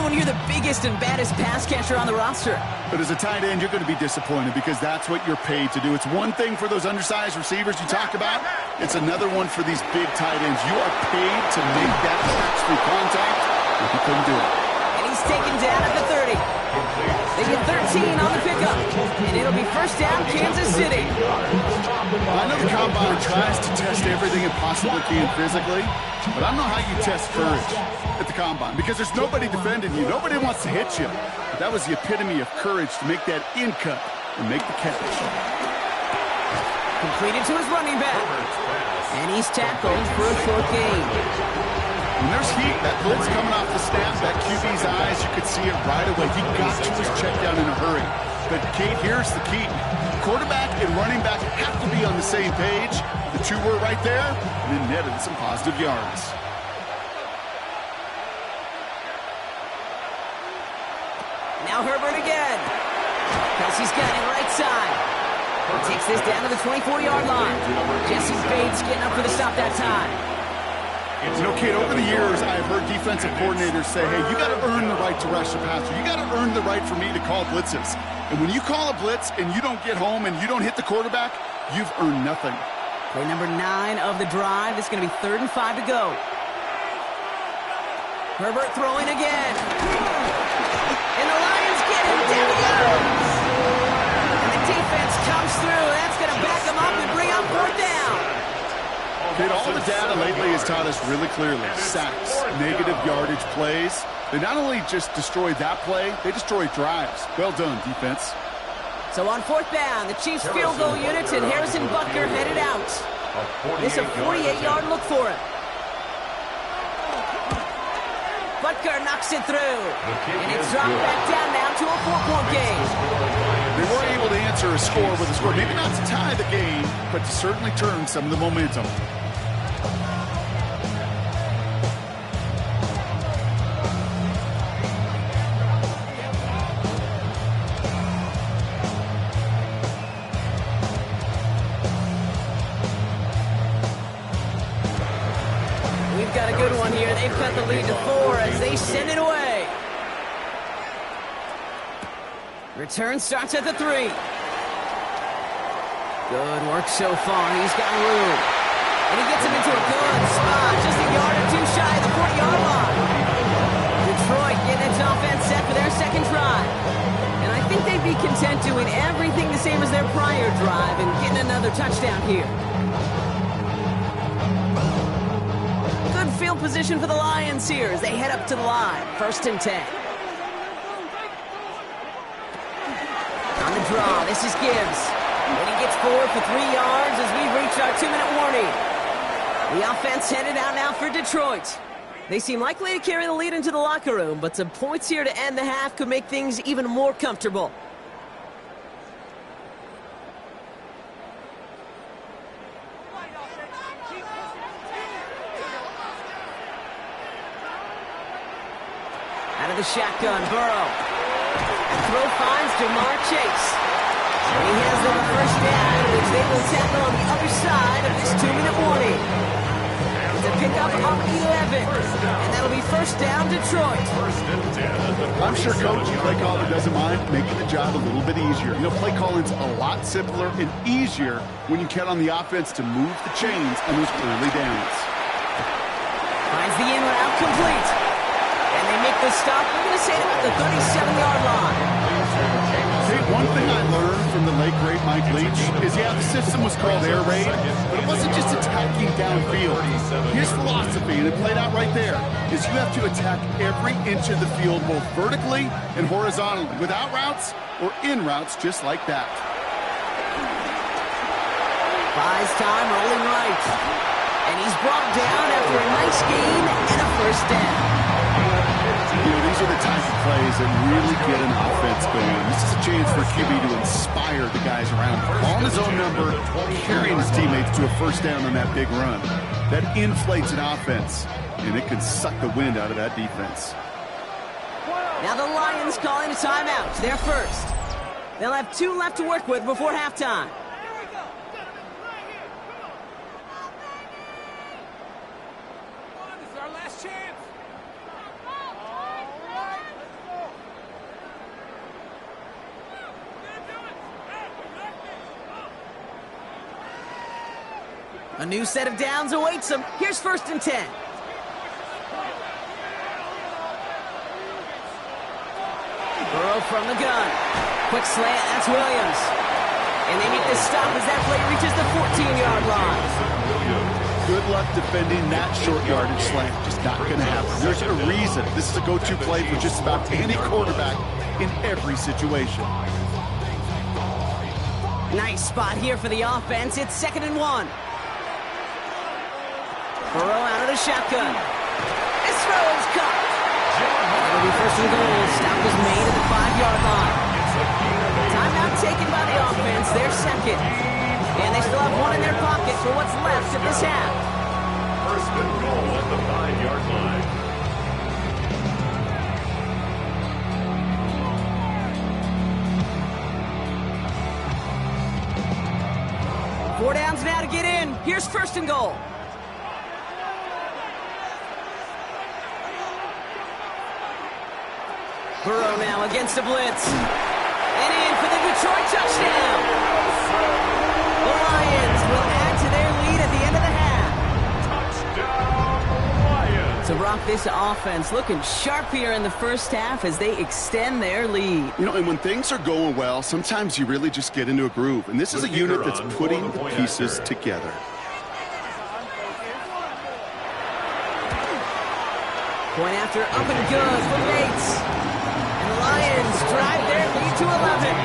when you're the biggest and baddest pass catcher on the roster. But as a tight end, you're going to be disappointed because that's what you're paid to do. It's one thing for those undersized receivers you talk about. It's another one for these big tight ends. You are paid to make that catch through contact, and you couldn't do it. And he's taken down at the 30. They get 13 on the pickup, and it'll be first down, Kansas City. I know the Combine tries to test everything it possibly can physically, but I don't know how you test courage at the Combine because there's nobody defending you. Nobody wants to hit you. But that was the epitome of courage to make that in cut and make the catch. Completed to his running back, and he's tackled for a short gain. When there's heat, that blitz coming off the snap, that QB's eyes, you could see it right away. He got to his check down in a hurry. But, Kate, here's the key. Quarterback and running back have to be on the same page. The two were right there, and it netted some positive yards. Now Herbert again. Kelsey's got it right side. He takes this down to the 24-yard line. Jesse Bates getting up for the stop that time. You know, Kate, over the years, I've heard defensive coordinators say, hey, you got to earn the right to rush the passer. You got to earn the right for me to call blitzes. And when you call a blitz and you don't get home and you don't hit the quarterback, you've earned nothing. Play number 9 of the drive. It's going to be 3rd and 5 to go. Herbert throwing again. And the Lions get him. There he goes. And the defense comes through. That's going to back him up and bring up 4th down. Kate, all the data lately has taught us really clearly. Sacks, negative yardage plays. They not only just destroy that play, they destroy drives. Well done, defense. So on 4th down, the Chiefs field goal unit and Harrison Butker headed out. This is a 48-yard look for him. Butker knocks it through. And it's dropped back down now to a 4-point game. They were able to answer a score with a score. Maybe not to tie the game, but to certainly turn some of the momentum. Got a good one here. They've cut the lead to 4 as they send it away. Return starts at the 3. Good work so far. He's got room. And he gets him into a good spot. Just a yard or two shy of the 40-yard line. Detroit getting its offense set for their second drive. And I think they'd be content doing everything the same as their prior drive and getting another touchdown here. Field field position for the Lions here as they head up to the line. 1st and 10. On the draw, this is Gibbs. And he gets forward for 3 yards as we reach our 2-minute warning. The offense headed out now for Detroit. They seem likely to carry the lead into the locker room, but some points here to end the half could make things even more comfortable. Out of the shotgun, Burrow. And throw finds Jamar Chase. And he has them a 1st down, which they will tackle on the other side of this 2-minute warning. It's a pickup on 11. And that'll be 1st down, Detroit. I'm sure Coach and play caller doesn't mind making the job a little bit easier. You know, play calling's a lot simpler and easier when you count on the offense to move the chains on those early downs. Finds the in route complete. And they make the stop, we're going to say about the 37-yard line. Hey, one thing I learned from the late, great Mike Leach is, yeah, the system was called air raid, but it wasn't just attacking downfield. His philosophy, and it played out right there, is you have to attack every inch of the field, both vertically and horizontally, without routes or in routes just like that. Buys time, rolling right. And he's brought down after a nice gain and a 1st down. You know, these are the types of plays that really get an offense going. This is a chance for QB to inspire the guys around him. Calling his own number, carrying his teammates to a 1st down on that big run. That inflates an offense, and it can suck the wind out of that defense. Now the Lions calling a timeout. They're 1st. They'll have 2 left to work with before halftime. A new set of downs awaits them. Here's 1st and 10. Burrow from the gun. Quick slant, that's Williams. And they make the stop as that play reaches the 14-yard line. Good luck defending that short yardage slant. Just not going to happen. There's a reason this is a go-to play for just about any quarterback in every situation. Nice spot here for the offense. It's 2nd and 1. Burrow out of the shotgun. This throw is caught. It'll be 1st and goal. Stop is made at the 5-yard line. Timeout taken by the offense. They're 2nd. And they still have 1 in their pocket for what's left of this half. 1st and goal at the 5-yard line. 4 downs now to get in. Here's 1st and goal. Burrow now against a blitz. And in for the Detroit touchdown. The Lions will add to their lead at the end of the half. Touchdown, Lions. So, Brock, this offense looking sharp here in the 1st half as they extend their lead. You know, and when things are going well, sometimes you really just get into a groove. And this is a unit that's putting the pieces together. Point after up and good for Bates. And the Lions drive their lead to 11.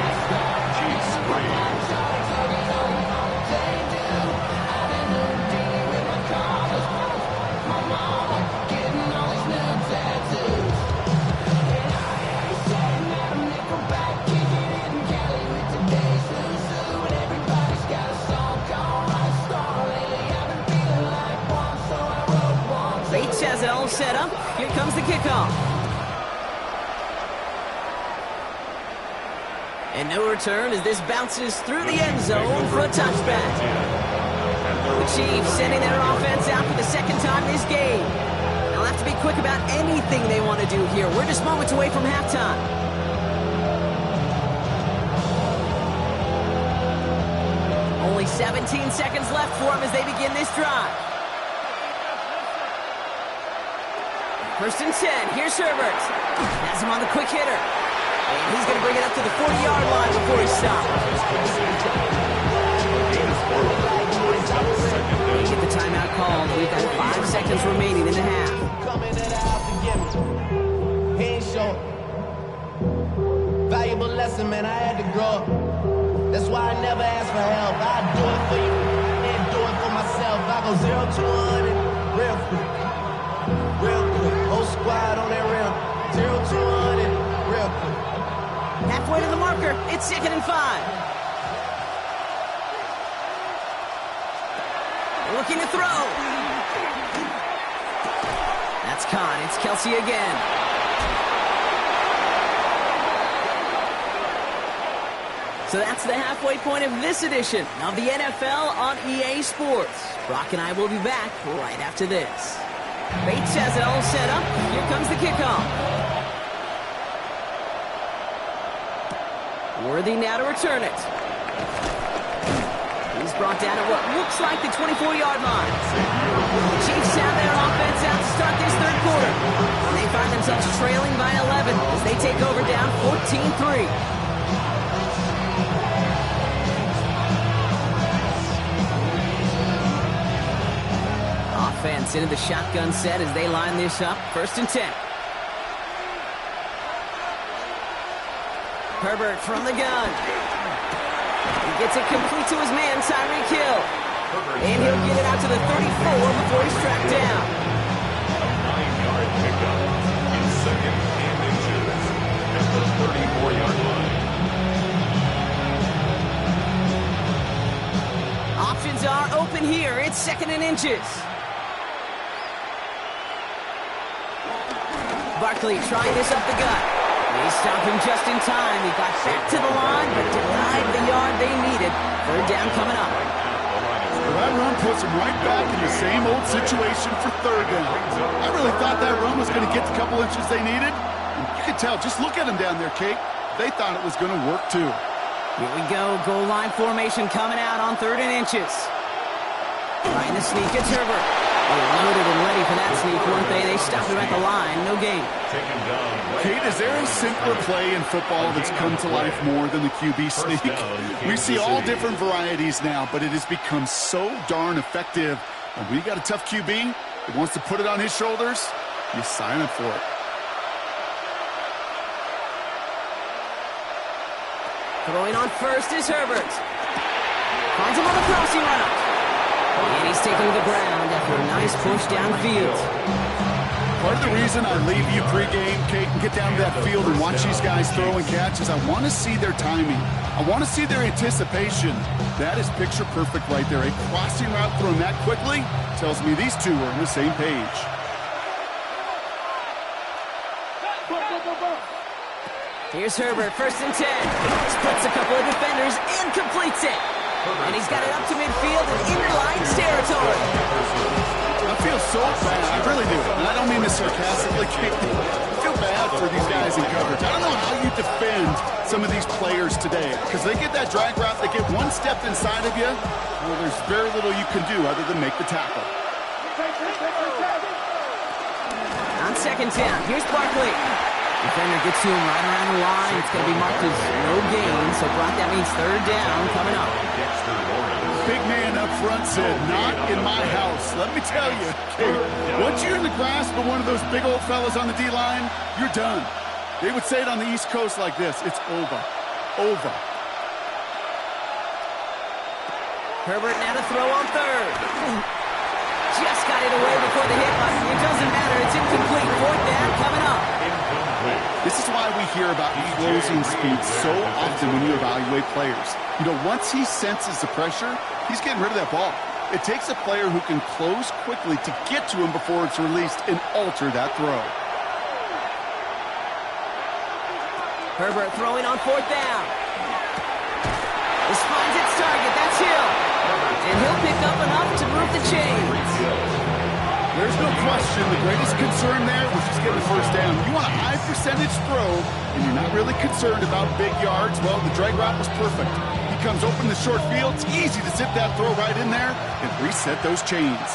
Bates has it all set up. Here comes the kickoff. And no return as this bounces through the end zone for a touchback. The Chiefs sending their offense out for the 2nd time this game. They'll have to be quick about anything they want to do here. We're just moments away from halftime. Only 17 seconds left for them as they begin this drive. 1st and 10. Here's Herbert. Has him on the quick hitter. And he's going to bring it up to the 40-yard line before he stops. They get the timeout called. We've got 5 seconds remaining in the half. lesson, man. I had to grow up. That's why I never ask for help. I do it for you and do it for myself. I go 0 to 100 real quick. Real quick. Whole squad on that rim. 0 to 100 real quick. Halfway to the marker. It's 2nd and 5. Looking to throw. That's Khan. It's Kelsey again. So that's the halfway point of this edition of the NFL on EA Sports. Brock and I will be back right after this. Bates has it all set up. Here comes the kickoff. Worthy now to return it. He's brought down at what looks like the 24-yard line. The Chiefs have their offense out to start this third quarter. And they find themselves trailing by 11 as they take over down 14-3. Offense into the shotgun set as they line this up. 1st and 10. Herbert from the gun. He gets it complete to his man, Tyreek Hill. And he'll get it out to the 34 before he's tracked down. A 9-yard pickup in 2nd and inches at the 34-yard line. Options are open here. It's 2nd and inches. Barkley trying this up the gut. They stop him just in time. He got back to the line, but denied the yard they needed. 3rd down coming up. Well, that run puts him right back in the same old situation for 3rd down. I really thought that run was going to get the couple inches they needed. And you could tell, just look at them down there, Kate. They thought it was going to work too. Here we go. Goal line formation coming out on 3rd and inches. Trying to sneak. It's Herbert. They were loaded and ready for that sneak, weren't they? They stopped him at the line. No gain. Kate, is there a simpler play in football that's come to life more than the QB sneak? We see all different varieties now, but it has become so darn effective. And when you got a tough QB that wants to put it on his shoulders, you sign up for it. Throwing on 1st is Herbert. Finds him on the crossing route. And he's taken to the ground after a nice push downfield. Part of the reason I leave you pregame, Kate, and get down to that field and watch these guys throw and catch is I want to see their timing. I want to see their anticipation. That is picture perfect right there. A crossing route thrown that quickly tells me these two are on the same page. Here's Herbert, 1st and 10. Splits a couple of defenders and completes it. And he's got it up to midfield and into Lions territory. I feel so bad. I really do. And I don't mean this sarcastically, Kate. I feel bad for these guys in coverage. I don't know how you defend some of these players today. Because they get that drag route, they get one step inside of you. Well, there's very little you can do other than make the tackle. On 2nd down, here's Barkley. Defender gets to him right around the line. It's going to be marked as no gain. So, Brock, that means 3rd down coming up. Big man up front said, not in my house. Let me tell you, Kate, once you're in the grasp of one of those big old fellas on the D-line, you're done. They would say it on the East Coast like this. It's over. Over. Herbert now to throw on 3rd. Just got it away before the hit button. It doesn't matter. It's incomplete. 4th down coming up. This is why we hear about closing speed so often when you evaluate players. You know, once he senses the pressure, he's getting rid of that ball. It takes a player who can close quickly to get to him before it's released and alter that throw. Herbert throwing on 4th down. This finds its target. That's Hill. And he'll pick up enough to move the chains. There's no question the greatest concern there was just getting the 1st down. You want a high percentage throw, and you're not really concerned about big yards. Well, the drag route was perfect. He comes open the short field. It's easy to zip that throw right in there and reset those chains.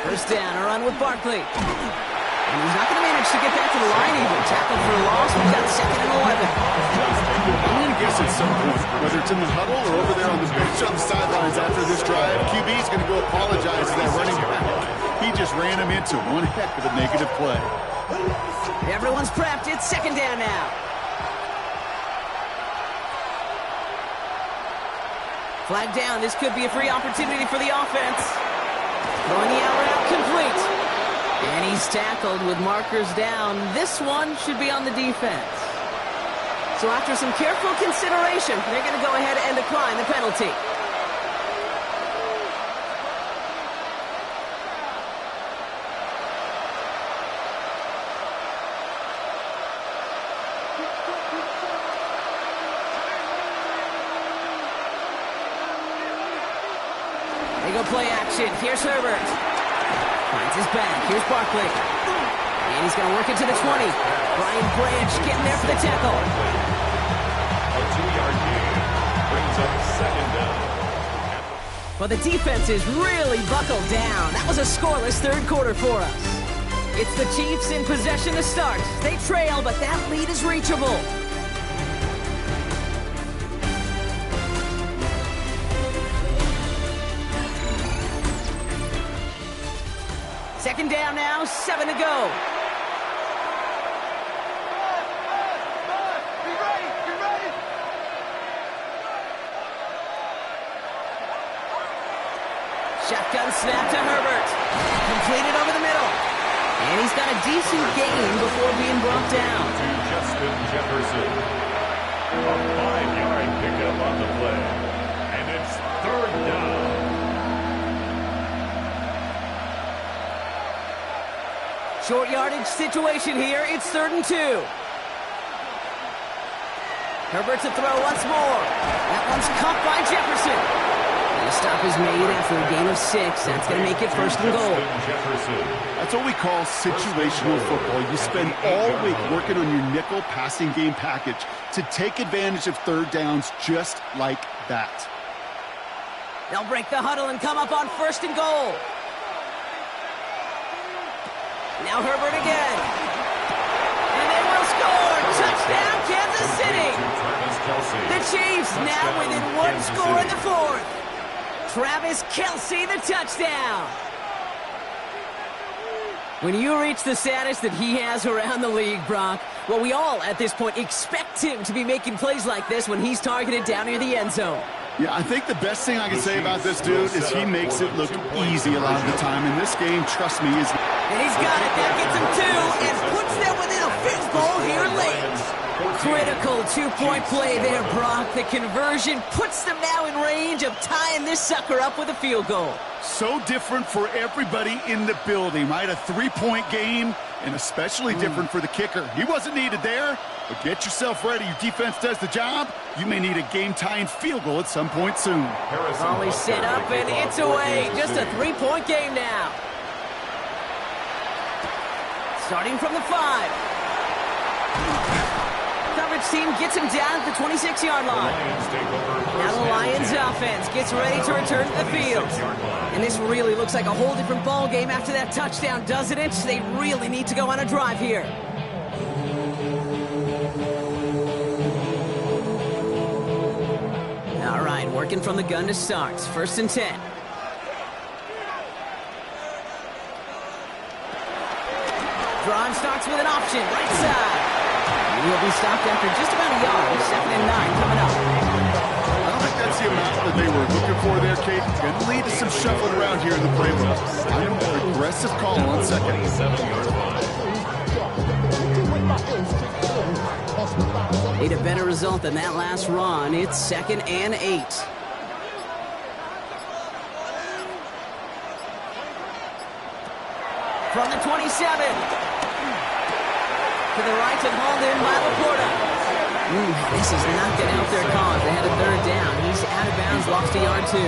1st down, a run with Barkley. And he's not going to manage to get back to the line even. Tackled for a loss. We've got 2nd and 11. I'm going to guess at some point, whether it's in the huddle or over there on the bench on the sidelines after this drive, QB is going to go apologize to that running back. He just ran him into one heck of a negative play. Everyone's prepped. It's second down now. Flag down. This could be a free opportunity for the offense. Throwing the out route complete. And he's tackled with markers down. This one should be on the defense. So after some careful consideration, they're going to go ahead and decline the penalty. They go play action. Here's Herbert. Finds his back. Here's Barkley. And he's going to work it to the 20. Brian Branch getting there for the tackle. A 2-yard gain brings up second down. Well, the defense is really buckled down. That was a scoreless third quarter for us. It's the Chiefs in possession to start. They trail, but that lead is reachable. Second down now, 7 to go. Shotgun snap to Herbert. Completed over the middle. And he's got a decent gain before being brought down. To Justin Jefferson. A 5-yard pickup on the play. And it's third down. Short yardage situation here. It's 3rd and 2. Herbert to throw once more. That one's caught by Jefferson. The stop is made after a gain of 6. That's going to make it 1st and goal. That's what we call situational football. You spend all week working on your nickel passing game package to take advantage of third downs just like that. They'll break the huddle and come up on 1st and goal. Now Herbert again. And they will score. Touchdown, Kansas City. The Chiefs now within 1 score in the 4th. Travis Kelce, the touchdown. When you reach the status that he has around the league, Brock, well, we all at this point expect him to be making plays like this when he's targeted down near the end zone. Yeah, I think the best thing I can say about this dude is he makes it look easy a lot of the time. And this game, trust me, is... And he's got it. That gets him 2 and puts them within a field goal here late. Critical 2-point play there, Brock. The conversion puts them now in range of tying this sucker up with a field goal. So different for everybody in the building, right? A 3-point game, and especially different for the kicker. He wasn't needed there, but get yourself ready. Your defense does the job. You may need a game-tying field goal at some point soon. Volley set up, and it's away. Just a 3-point game now. Starting from the 5. Coverage team gets him down at the 26-yard line. Now the Lions offense gets ready to return to the field. And this really looks like a whole different ball game after that touchdown, doesn't it? They really need to go on a drive here. All right, working from the gun to start. 1st and 10. Drive starts with an option, right side. He'll be stopped after just about a yard. 2nd and 9 coming up. I don't think that's the amount that they were looking for there, Kate. Going to lead to some shuffling around here in the playbook. Kind of an aggressive call on 2nd. Need a better result than that last run. It's 2nd and 8. From the 27. To the right and hauled in by Laporta. This is not going to help their cause. They had a 3rd down. He's out of bounds, lost a yard 2.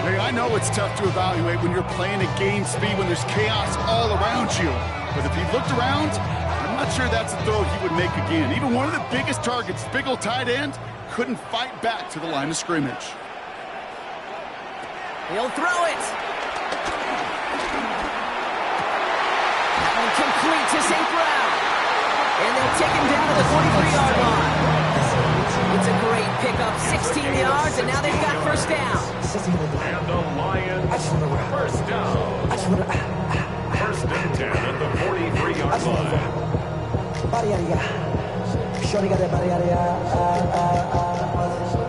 Hey, I know it's tough to evaluate when you're playing at game speed when there's chaos all around you. But if he looked around, I'm not sure that's a throw he would make again. Even one of the biggest targets, big old tight end, couldn't fight back to the line of scrimmage. He'll throw it. That one complete to St. Brown. And they'll take him down to the 43-yard line. It's a great pickup, 16 yards, and now they've got 1st down. And the Lions, 1st down. 1st down. and 10 at the 43-yard line. Body yada yada. Shorty got that body yada yada.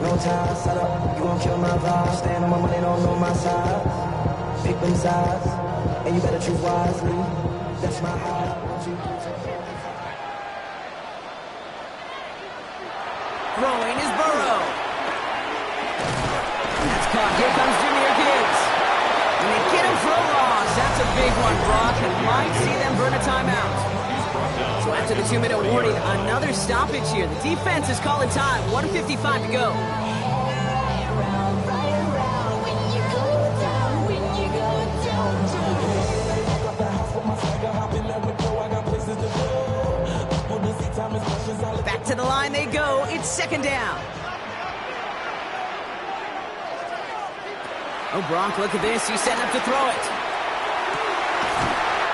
No time, set up. You gon' kill my vibe. Stand on my money, don't know my side. Pick them sides, and you better choose wisely. That's my high. Throwing is Burrow. That's caught. Here comes Jahmyr Gibbs. And they get him for a loss. That's a big one, Brock, and might see them burn a timeout. So after the 2-minute warning, another stoppage here. The defense is calling time. 1:55 to go. Back to the line they go. It's second down. Oh, Brock, look at this. He's setting up to throw it.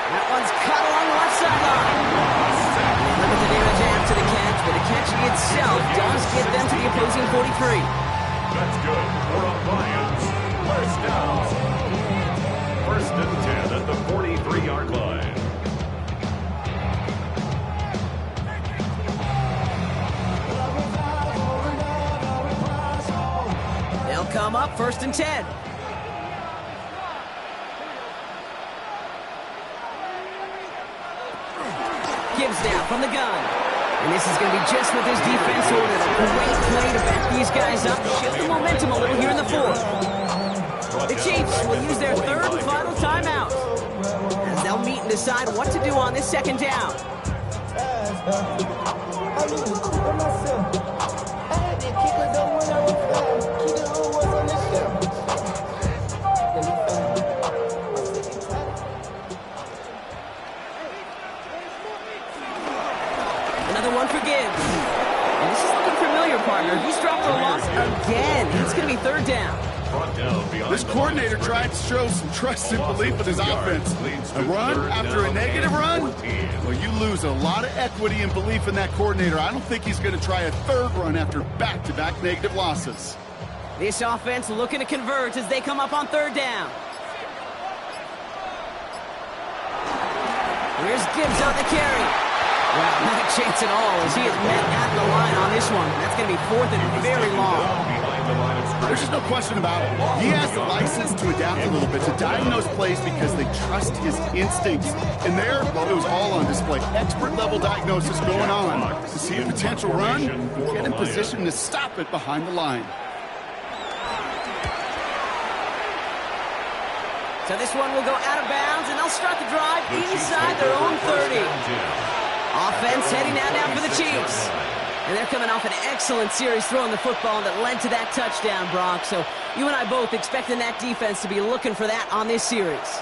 That one's cut along the left sideline. Look at the damage after the catch, but the catch itself does get them to the opposing 43. That's good for the Lions. First down. First and 10 at the 43-yard line. They'll come up first and 10. Gibbs now from the gun. And this is going to be just what this defense ordered. A great play to back these guys up. Shift the momentum a little here in the fourth. The Chiefs will use their third and final timeout, as they'll meet and decide what to do on this second down. Another one for Gibbs. And this is looking familiar, partner. He's dropped a loss again. It's going to be third down. This coordinator tried to show some trust and belief with his offense. A run after a negative run? Well, you lose a lot of equity and belief in that coordinator. I don't think he's going to try a third run after back-to-back negative losses. This offense looking to convert as they come up on third down. Here's Gibbs on the carry. Well, not a chance at all as he is met at the line on this one. That's going to be fourth and very long. There's just no question about it. He has the license to adapt a little bit, to diagnose plays because they trust his instincts. And there, well, it was all on display. Expert-level diagnosis going on. To see a potential run, get in position to stop it behind the line. So this one will go out of bounds, and they'll start the drive inside their own 30. Offense heading now for the Chiefs. And they're coming off an excellent series throwing the football that led to that touchdown, Brock. So you and I both expecting that defense to be looking for that on this series.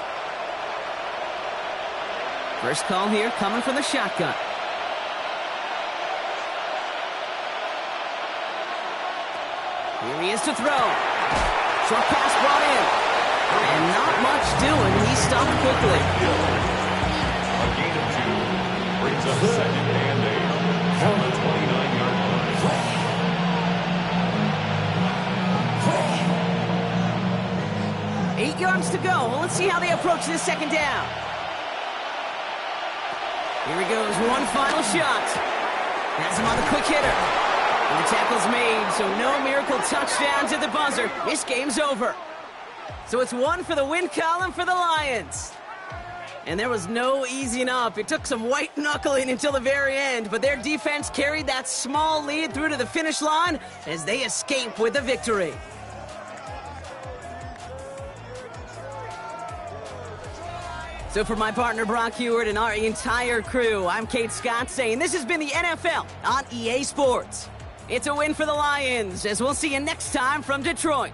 First call here coming from the shotgun. Here he is to throw. Short pass brought in. And not much doing. He stopped quickly. A gain of 2 brings up second and 8 from the 29-yard line. 8 yards to go. Well, let's see how they approach this second down. Here he goes. One final shot. Has him on the quick hitter. And the tackle's made, so no miracle touchdowns at the buzzer. This game's over. So it's one for the win column for the Lions. And there was no easing up. It took some white knuckling until the very end, but their defense carried that small lead through to the finish line as they escape with the victory. So for my partner Brock Huard and our entire crew, I'm Kate Scott saying this has been the NFL on EA Sports. It's a win for the Lions, as we'll see you next time from Detroit.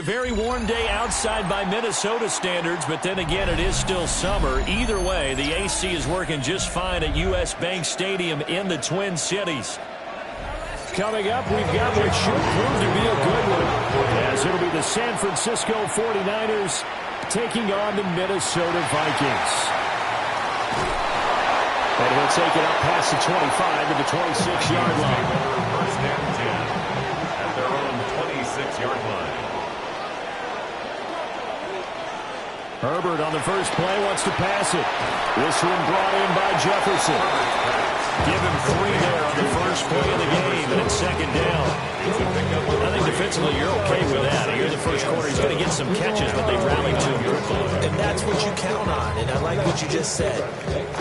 A very warm day outside by Minnesota standards, but then again, it is still summer. Either way, the AC is working just fine at U.S. Bank Stadium in the Twin Cities. Coming up, we've got what should prove to be a good one, as it'll be the San Francisco 49ers taking on the Minnesota Vikings. And he'll take it up past the 25 to the 26-yard line. First and 10 at their own 26-yard line. Herbert on the first play wants to pass it. This one brought in by Jefferson. Give him 3 there on the first play of the game, and it's second down. I think defensively you're okay with that. Here in the first quarter, he's going to get some catches, but they rallied to him quickly. And that's what you count on, and I like what you just said.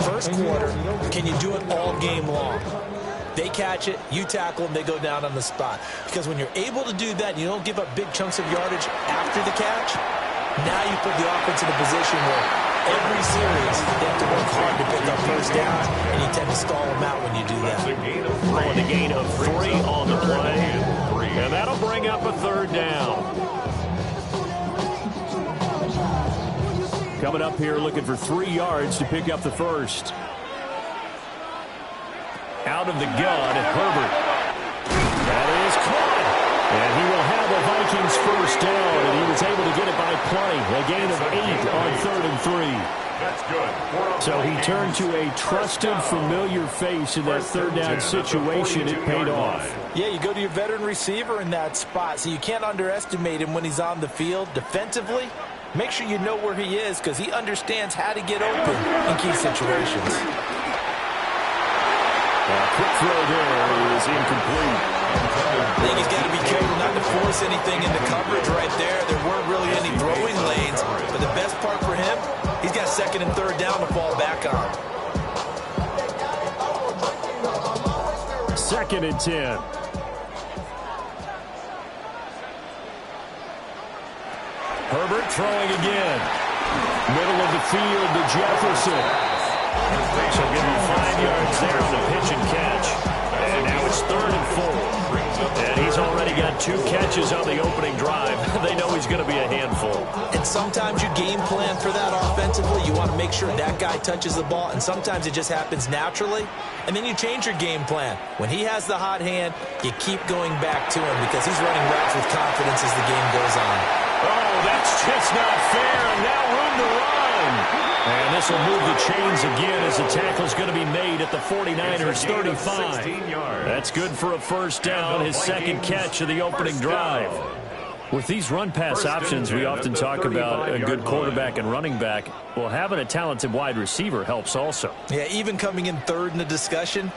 First quarter, can you do it all game long? They catch it, you tackle them, they go down on the spot. Because when you're able to do that, you don't give up big chunks of yardage after the catch. Now you put the offense in a position where every series they have to work hard to pick up first down, and you tend to stall them out when you do that. On the gain of 3 on the play, and that'll bring up a third down. Coming up here looking for 3 yards to pick up the first. Out of the gun, Herbert. That is caught. And he will have a Vikings first down, and he was able to get it by plenty. A gain of 8 on 3rd and 3. That's good. So he turned to a trusted, familiar face in that third down situation. It paid off. Yeah, you go to your veteran receiver in that spot, so you can't underestimate him when he's on the field. Defensively, make sure you know where he is because he understands how to get open in key situations. Quick throw there is incomplete. I think he's got to be careful not to force anything into coverage right there. There weren't really any throwing lanes, but the best part for him, he's got 2nd and 3rd down to fall back on. 2nd and 10. Herbert throwing again. Middle of the field to Jefferson. So give him 5 yards there on the pitch and catch. And now it's 3rd and 4. And he's already got 2 catches on the opening drive. They know he's going to be a handful. And sometimes you game plan for that offensively. You want to make sure that guy touches the ball. And sometimes it just happens naturally. And then you change your game plan. When he has the hot hand, you keep going back to him because he's running routes with confidence as the game goes on. Oh, that's just not fair. And now room to run. And this will move the chains again as the tackle's going to be made at the 49ers 35. That's good for a first down, his 2nd catch of the opening drive. With these run-pass options, we often talk about a good quarterback and running back. Well, having a talented wide receiver helps also. Yeah, even coming in 3rd in the discussion,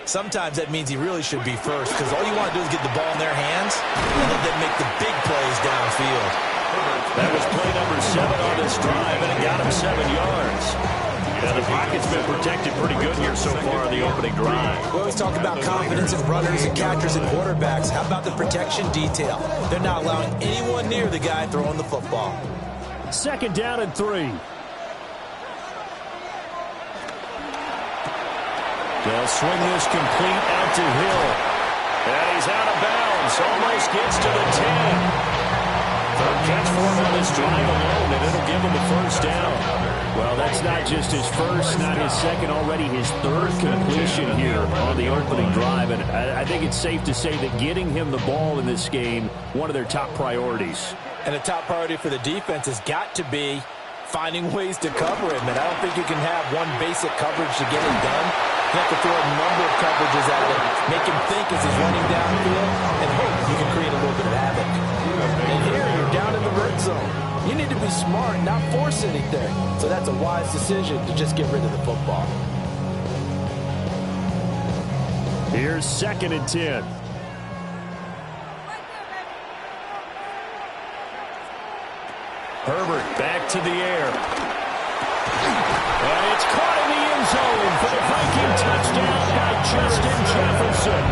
sometimes that means he really should be first because all you want to do is get the ball in their hands and let them make the big plays downfield. That was play number 7 on this drive, and it got him 7 yards. Now, the pocket's been protected pretty good here so far on the opening drive. We always talk about confidence in runners and catchers and quarterbacks. How about the protection detail? They're not allowing anyone near the guy throwing the football. 2nd down and 3. They'll swing this complete out to Hill. And he's out of bounds. Almost gets to the 10. 3rd catch for him on this drive alone, and it'll give him a first down. Well, that's not just his first, not his 2nd, already his 3rd completion here on the opening drive. And I think it's safe to say that getting him the ball in this game, one of their top priorities. And the top priority for the defense has got to be finding ways to cover him. And I don't think you can have one basic coverage to get it done. You have to throw a number of coverages at him, make him think as he's running downfield, and hope you can create a little bit of havoc. And here you're down in the red zone. You need to be smart, not force anything. So that's a wise decision to just get rid of the football. Here's 2nd and 10. Herbert back to the air. And it's caught in the end zone for the Viking touchdown by Justin Jefferson.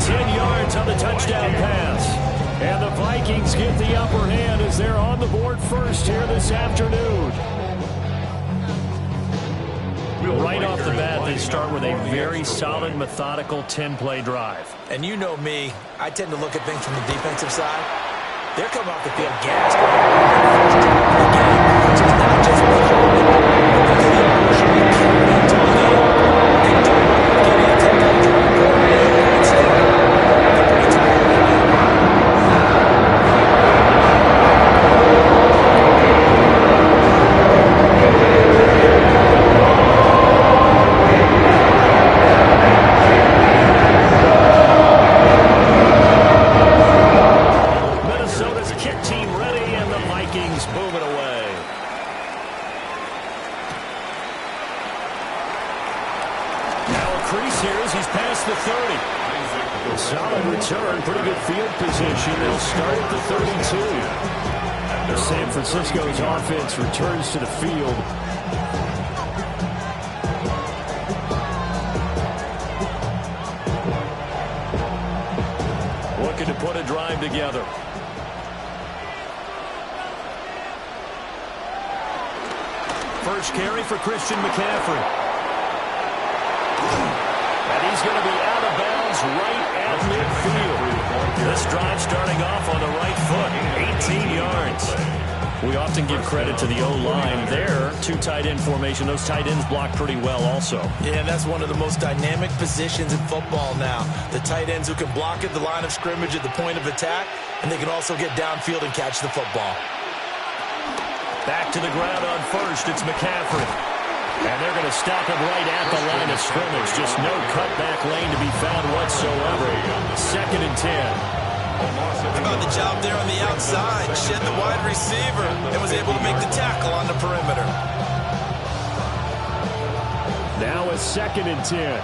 10 yards on the touchdown pass. And the Vikings get the upper hand as they're on the board first here this afternoon. Right off the bat, they start with a very solid, methodical 10-play drive. And you know me, I tend to look at things from the defensive side. They're coming off the field gassed. Which is not just performing, but the emotionally coming into the game. They don't get into that drive. Instead, they're pretty tired right now. Solid return, pretty good field position. They'll start at the 32. The San Francisco's offense returns to the field. Looking to put a drive together. First carry for Christian McCaffrey. And he's going to be out of bounds right at midfield. This drive starting off on the right foot, 18 yards. We often give credit to the O-line there. Two tight end formation. Those tight ends block pretty well also. Yeah, and that's one of the most dynamic positions in football now. The tight ends who can block at the line of scrimmage at the point of attack, and they can also get downfield and catch the football. Back to the ground on first. It's McCaffrey. And they're going to stop him right at the line of scrimmage. Just no cutback lane to be found whatsoever. 2nd and 10. How about the job there on the outside? Shed the wide receiver and was able to make the tackle on the perimeter. Now a 2nd and 10.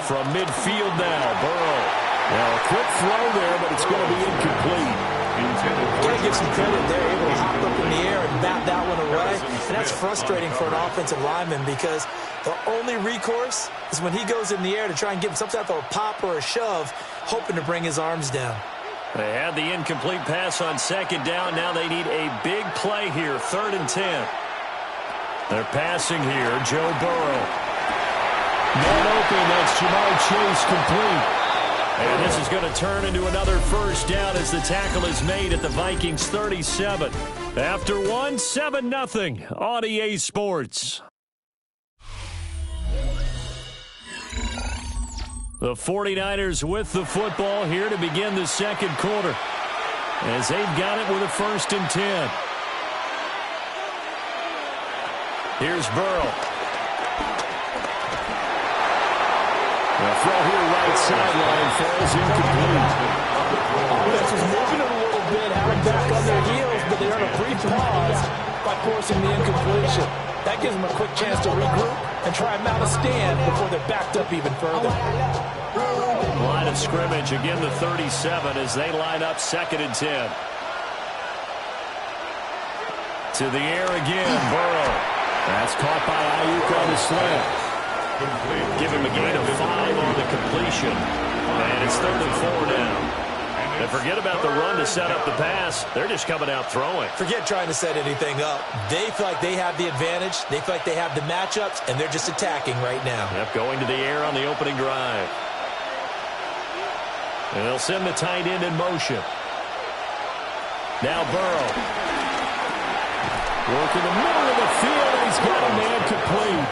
From midfield now, Burrow. Now a quick throw there, but it's going to be incomplete. Got to give some credit there, able to hop up in the air and bat that one away. And that's frustrating for an offensive lineman because the only recourse is when he goes in the air to try and give some type of a pop or a shove, hoping to bring his arms down. They had the incomplete pass on 2nd down. Now they need a big play here, 3rd and 10. They're passing here, Joe Burrow. Man open, that's Jamar Chase complete. And this is going to turn into another first down as the tackle is made at the Vikings 37. After one, 7-0 on EA Sports. The 49ers with the football here to begin the 2nd quarter as they've got it with a 1st and 10. Here's Burrow. The throw here right sideline falls incomplete. Offense was moving a little bit, had them back on their heels, but they earned a brief pause by forcing the incompletion. That gives them a quick chance to regroup and try and mount a stand before they're backed up even further. Line of scrimmage, again the 37 as they line up 2nd and 10. To the air again, Burrow. That's caught by Ayuk on the slant. Give him a gain of 5 on the completion. And it's 3rd and 4 now. And forget about the run to set up the pass. They're just coming out throwing. Forget trying to set anything up. They feel like they have the advantage. They feel like they have the matchups, and they're just attacking right now. Yep, going to the air on the opening drive. And they'll send the tight end in motion. Now Burrow. Work in the middle of the field, and he's got a man complete.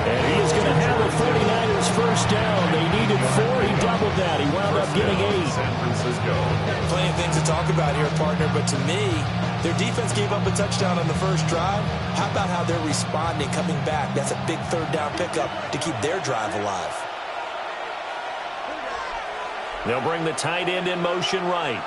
And he is going to have the 49ers first down. They needed 4. He doubled that. He wound up getting 8. San Francisco. Plenty of things to talk about here, partner, but to me, their defense gave up a touchdown on the first drive. How about how they're responding, coming back? That's a big 3rd down pickup to keep their drive alive. They'll bring the tight end in motion right.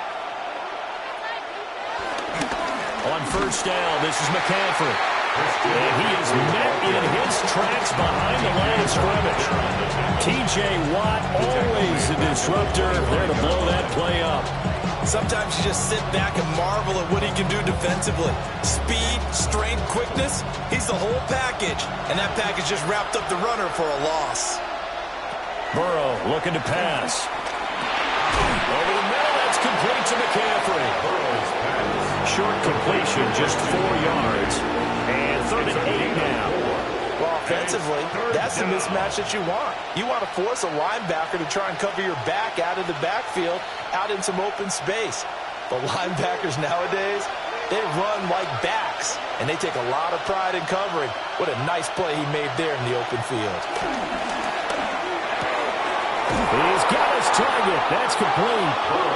On first down, this is McCaffrey. And he is met in his tracks behind the line of scrimmage. T.J. Watt, always a disruptor, there to blow that play up. Sometimes you just sit back and marvel at what he can do defensively. Speed, strength, quickness, he's the whole package. And that package just wrapped up the runner for a loss. Burrow looking to pass. Over the middle, that's complete to McCaffrey. Short completion, just 4 yards. And 3rd and 8 now. Well, offensively, that's the mismatch that you want. You want to force a linebacker to try and cover your back out of the backfield, out in some open space. But linebackers nowadays, they run like backs, and they take a lot of pride in covering. What a nice play he made there in the open field. He's got his target. That's complete.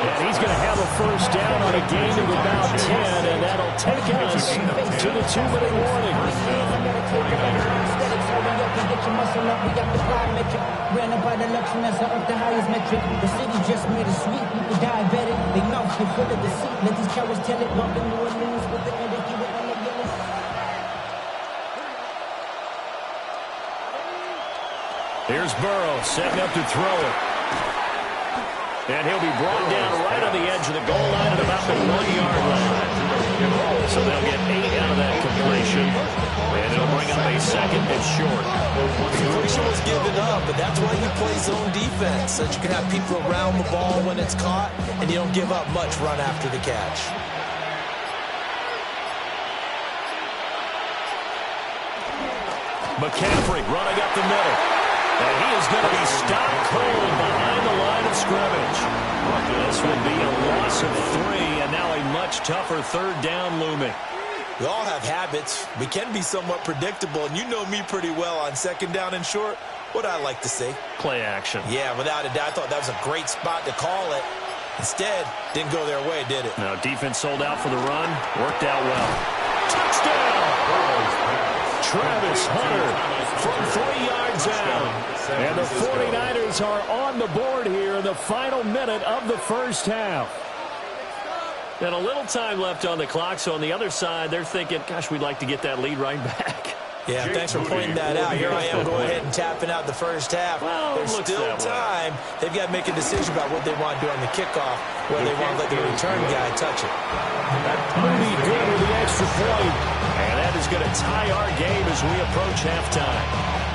And he's going to have a first down on a gain of about 10, and that'll take us to the 2-minute warning. Ran up by the Luxembourg up the highest metric. The city just made a sweep. People diabetic. They mouth get full of deceit. Let these cowards tell it. Walk in New Orleans with the energy with the Gillis. Here's Burrow setting up to throw it. And he'll be brought down right on the edge of the goal line at about the 1-yard line. So they'll get 8 out of that completion. And it'll bring up a second and short. Completion was given up, but that's why you play zone defense, so that you can have people around the ball when it's caught, and you don't give up much run after the catch. McCaffrey running up the middle. And he is going to be stopped cold behind the line of scrimmage. This will be a loss of 3, and now a much tougher 3rd down looming. We all have habits. We can be somewhat predictable, and you know me pretty well on 2nd down and short. What I like to say? Play action. Yeah, without a doubt, I thought that was a great spot to call it. Instead, didn't go their way, did it? Now, defense sold out for the run. Worked out well. Touchdown! Travis Hunter from 3 yards out. And the 49ers are on the board here in the final minute of the first half. And a little time left on the clock, so on the other side, they're thinking, gosh, we'd like to get that lead right back. Yeah, thanks for pointing that out. Here I am going ahead and tapping out the first half. Well, there's still time. They've got to make a decision about what they want to do on the kickoff, whether they want to let the return guy touch it. Moody good with the extra point. And that is going to tie our game as we approach halftime.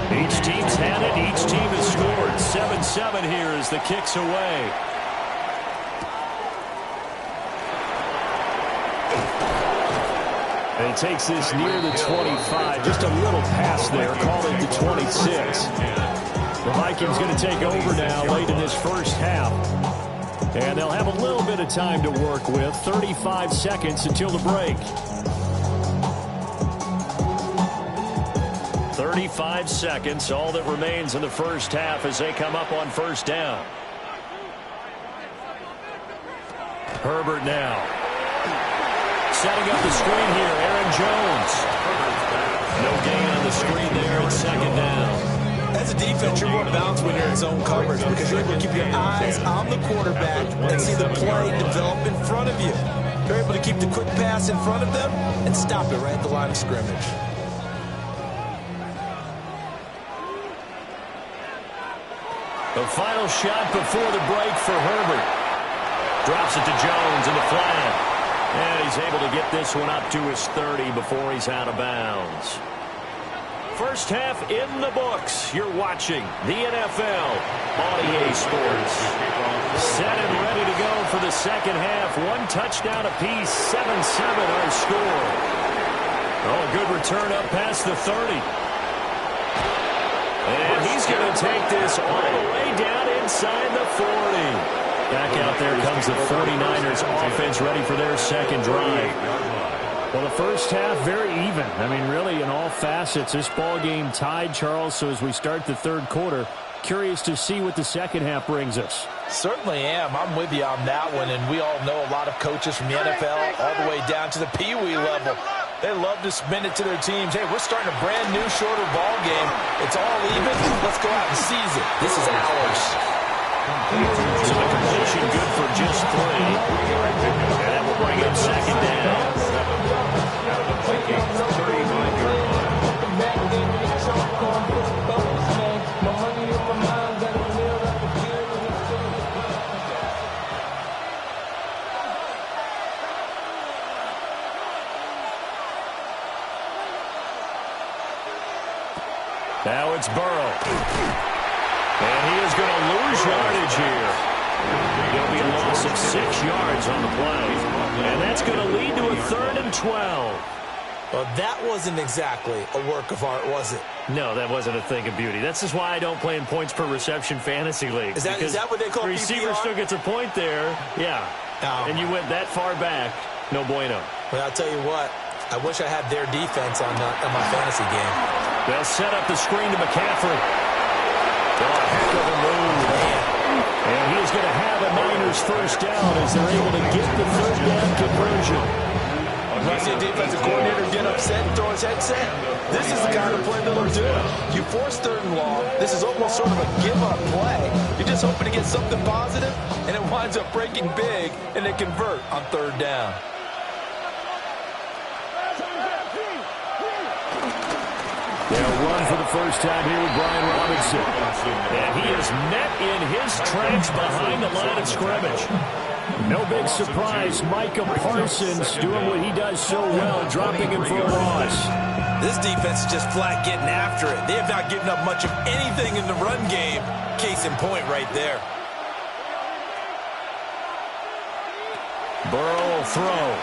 Each team's had it. Each team has scored. 7-7 here as the kick's away. And he takes this near the 25. Just a little pass there. Call it the 26. The Vikings going to take over now late in this first half. And they'll have a little bit of time to work with. 35 seconds until the break. 35 seconds, all that remains in the first half as they come up on first down. Herbert now. Setting up the screen here, Aaron Jones. No gain on the screen there at 2nd down. As a defense, you're more balanced when you're in zone coverage because you're able to keep your eyes on the quarterback and see the play develop in front of you. You're able to keep the quick pass in front of them and stop it right at the line of scrimmage. The final shot before the break for Herbert. Drops it to Jones in the flat. And he's able to get this one up to his 30 before he's out of bounds. First half in the books. You're watching the NFL on EA Sports. Set and ready to go for the second half. 1 touchdown apiece. 7-7 our score. Oh, a good return up past the 30. And he's going to take this all the way down inside the 40. Back out there comes the 49ers offense ready for their second drive. Well, the first half very even. I mean, really in all facets. This ball game tied, Charles. So as we start the third quarter, curious to see what the second half brings us. Certainly am. I'm with you on that one. And we all know a lot of coaches from the NFL all the way down to the Pee-wee level. They love to spin it to their teams. Hey, we're starting a brand new, shorter ball game. It's all even. Let's go out and seize it. This is ours. So the completion good for just 3. And that will bring up 2nd down. Now it's Burrow. And he is going to lose yardage here. There'll be a loss of 6 yards on the play. And that's going to lead to a 3rd and 12. Well, that wasn't exactly a work of art, was it? No, that wasn't a thing of beauty. That's just why I don't play in points per reception fantasy leagues. Is that what they call the receiver PPR? still gets a point there. Yeah. Oh. And you went that far back. No bueno. Well, I'll tell you what. I wish I had their defense on my fantasy game. They'll set up the screen to McCaffrey. Oh, heck of a move. And he's going to have a Niners first down as they're able to get the 3rd down conversion. When I see a defensive coordinator get upset and throw his headset, this is the kind of play that'll do it. You force 3rd and long. This is almost sort of a give-up play. You're just hoping to get something positive, and it winds up breaking big, and they convert on 3rd down. They'll run for the first time here with Brian Robinson. And he is met in his tracks behind the line of scrimmage. No big surprise, Micah Parsons doing what he does so well, dropping him for a loss. This defense is just flat getting after it. They have not given up much of anything in the run game. Case in point right there. Burrow will throw.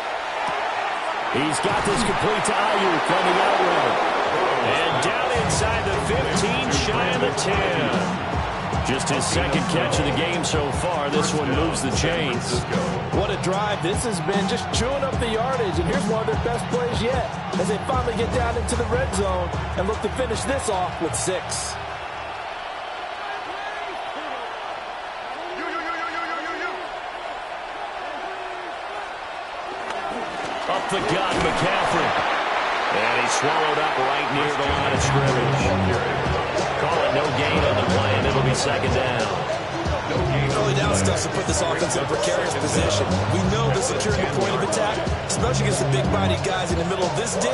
He's got this complete to Ayuk on the out route. And down inside the 15, shy of the 10. Just his 2nd catch of the game so far. This one moves the chains. What a drive this has been, just chewing up the yardage. And here's one of their best plays yet as they finally get down into the red zone and look to finish this off with 6. Up the gut, McCaffrey. And he's swallowed up right near the line of scrimmage. Call it no gain on the play, and it'll be 2nd down. Early down stuff to put this offense in a precarious position. We know the securing the point of attack, especially against the big-bodied guys in the middle of this D,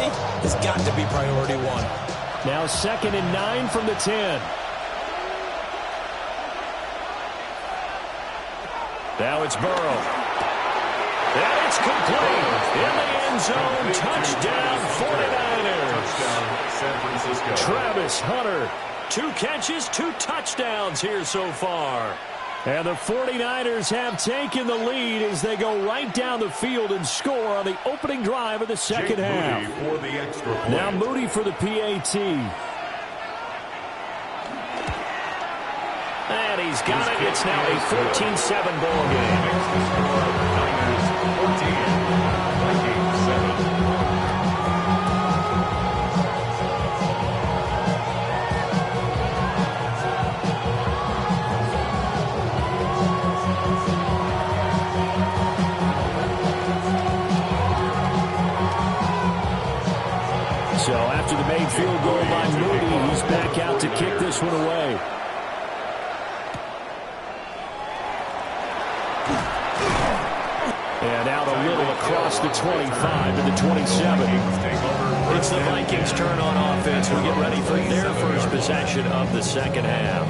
has got to be priority 1. Now 2nd and 9 from the 10. Now it's Burrow. And it's complete. In the end zone, touchdown 49ers. San Francisco. Travis Hunter, 2 catches, 2 touchdowns here so far. And the 49ers have taken the lead as they go right down the field and score on the opening drive of the 2nd half. For the extra point. Now Moody for the PAT. And he's got it. It's now a 14-7 ball game. Niners 14, Vikings 7. So after the made field goal by Moody, he's back out to kick this one away. And out a little across the 25 to the 27. It's the Vikings' turn on offense. We get ready for their first possession of the 2nd half.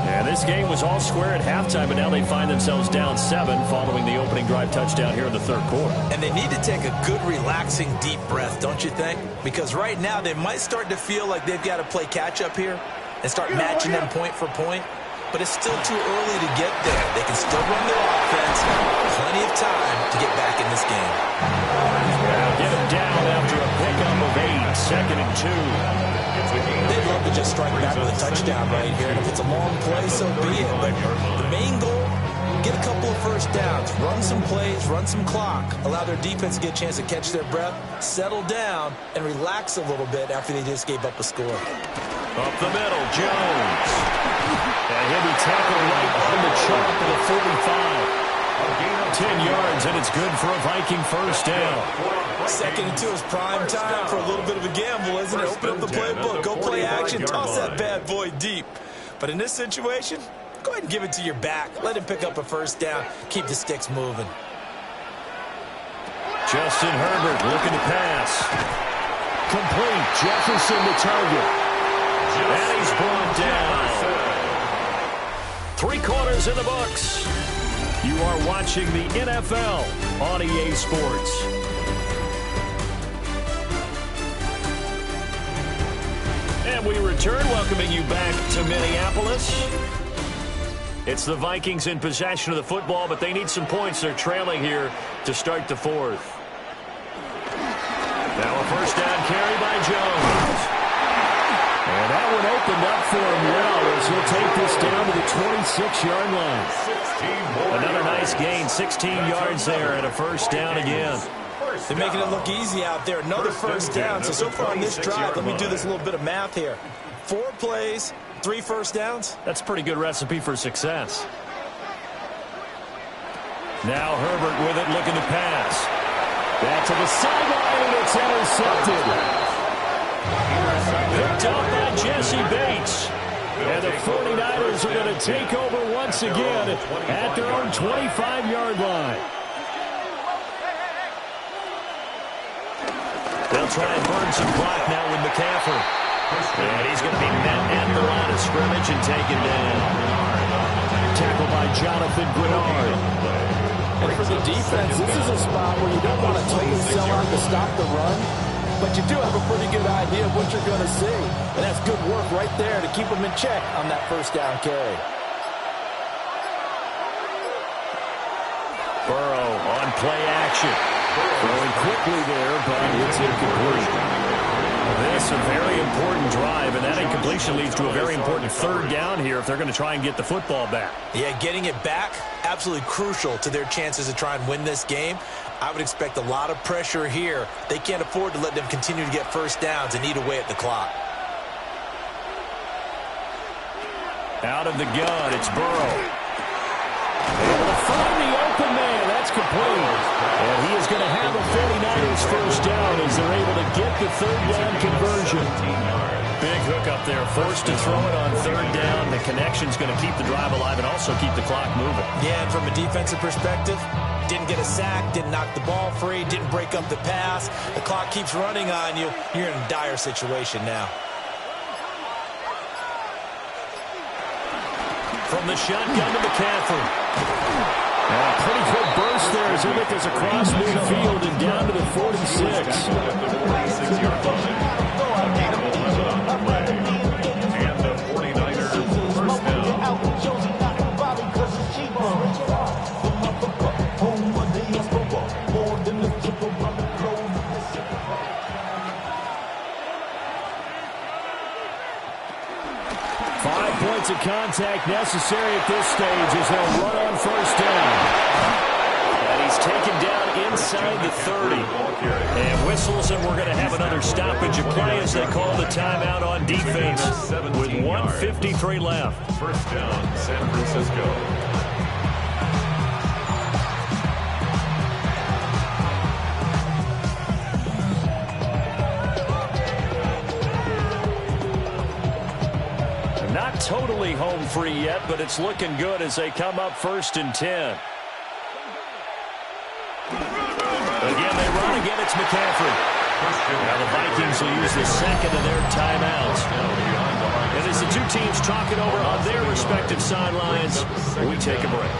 And this game was all square at halftime, but now they find themselves down 7 following the opening drive touchdown here in the 3rd quarter. And they need to take a good, relaxing, deep breath, don't you think? Because right now they might start to feel like they've got to play catch-up here and start matching them point for point. But it's still too early to get there. They can still run their offense. Plenty of time to get back in this game. Get him down after a pickup of 8, 2nd and 2. They'd love to just strike back with a touchdown right here. And if it's a long play, so be it. But the main goal, get a couple of first downs. Run some plays, run some clock. Allow their defense to get a chance to catch their breath, settle down, and relax a little bit after they just gave up a score. Up the middle, Jones. And he'll be tackled right on the chalk of the 45. 10 yards, and it's good for a Viking first down. 2nd and 2 is prime time for a little bit of a gamble, isn't it? Open up the playbook, go play action, toss that bad boy deep. But in this situation, go ahead and give it to your back. Let him pick up a first down. Keep the sticks moving. Justin Herbert looking to pass. Complete. Jefferson the target. And he's brought down. 3 quarters in the books. You are watching the NFL on EA Sports. And And we return, welcoming you back to Minneapolis. It's the Vikings in possession of the football, but they need some points. They're trailing here to start the fourth. Now a first down carry by Jones. And that one opened up for him well as he'll take this down to the 26-yard line. Another nice gain, 16 yards there and a first down again. They're making it look easy out there. Another first down. So far on this drive, let me do this little bit of math here. 4 plays, 3 first downs. That's a pretty good recipe for success. Now Herbert with it, looking to pass. Back to the sideline, and it's intercepted. Picked up by Jesse Bates. And the 49ers are going to take over once again at their own 25-yard line. They'll try and burn some clock now with McCaffrey. And he's going to be met at the line of scrimmage and taken down. Tackled by Jonathan Grenard. And for the defense, this is a spot where you don't want to totally sell out to stop the run, but you do have a pretty good idea of what you're going to see. And that's good work right there to keep them in check on that first down carry. Burrow on play action. Throwing quickly there, but it's incomplete. This is a very important drive, and that incompletion leads to a very important third down here if they're going to try and get the football back. Yeah, getting it back, absolutely crucial to their chances to try and win this game. I would expect a lot of pressure here. They can't afford to let them continue to get first downs and eat away at the clock. Out of the gun, it's Burrow. Able to find the open man. That's complete. And he is going to have a 49ers first down as they're able to get the third down conversion. Big hook up there. Forced to throw it on third down. The connection's going to keep the drive alive and also keep the clock moving. Yeah, and from a defensive perspective, didn't get a sack, didn't knock the ball free, didn't break up the pass. The clock keeps running on you. You're in a dire situation now. From the shotgun to McCaffrey. A pretty good burst there as he gets across midfield and down to the 46. And the 49ers first down. 5 points of contact necessary at this stage as they'll run on first down. And he's taken down inside the 30. And whistles, and we're going to have another stoppage of play as they call the timeout on defense with 1:53 left. First down, San Francisco. Not totally home free yet, but it's looking good as they come up 1st and 10. Again, they run. Again, it's McCaffrey. Now the Vikings will use the second of their timeouts. And as the two teams talk it over on their respective sidelines, we take a break.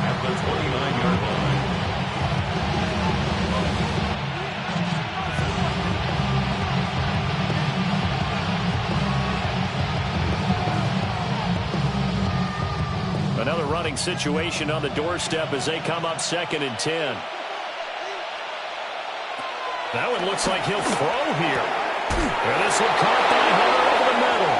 At the 29-yard line. Another running situation on the doorstep as they come up 2nd and 10. That one looks like he'll throw here. And this one caught by Hunter over the middle.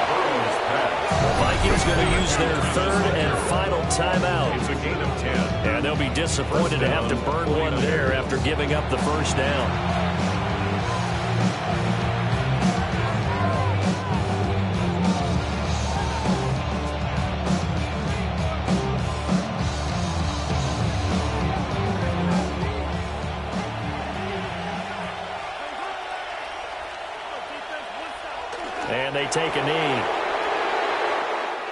The Vikings going to use their 3rd and final timeout. It's a gain of 10. And they'll be disappointed to have to burn one there after giving up the first down. And they take a knee.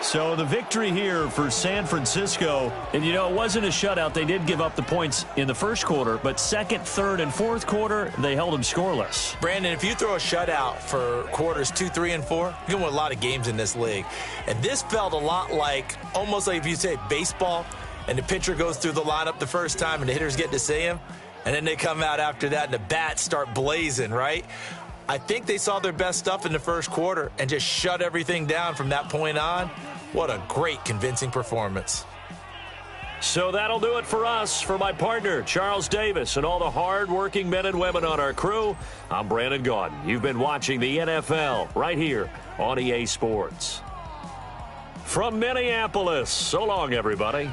So the victory here for San Francisco. And, you know, it wasn't a shutout. They did give up the points in the first quarter. But 2nd, 3rd, and 4th quarter, they held them scoreless. Brandon, if you throw a shutout for quarters 2, 3, and 4, you can win a lot of games in this league. And this felt a lot like, almost like if you say baseball, and the pitcher goes through the lineup the first time and the hitters get to see him. And then they come out after that and the bats start blazing, right? I think they saw their best stuff in the first quarter and just shut everything down from that point on. What a great, convincing performance. So that'll do it for us. For my partner, Charles Davis, and all the hard-working men and women on our crew, I'm Brandon Gaudin. You've been watching the NFL right here on EA Sports. From Minneapolis, so long, everybody.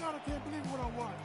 I can't believe what I watched.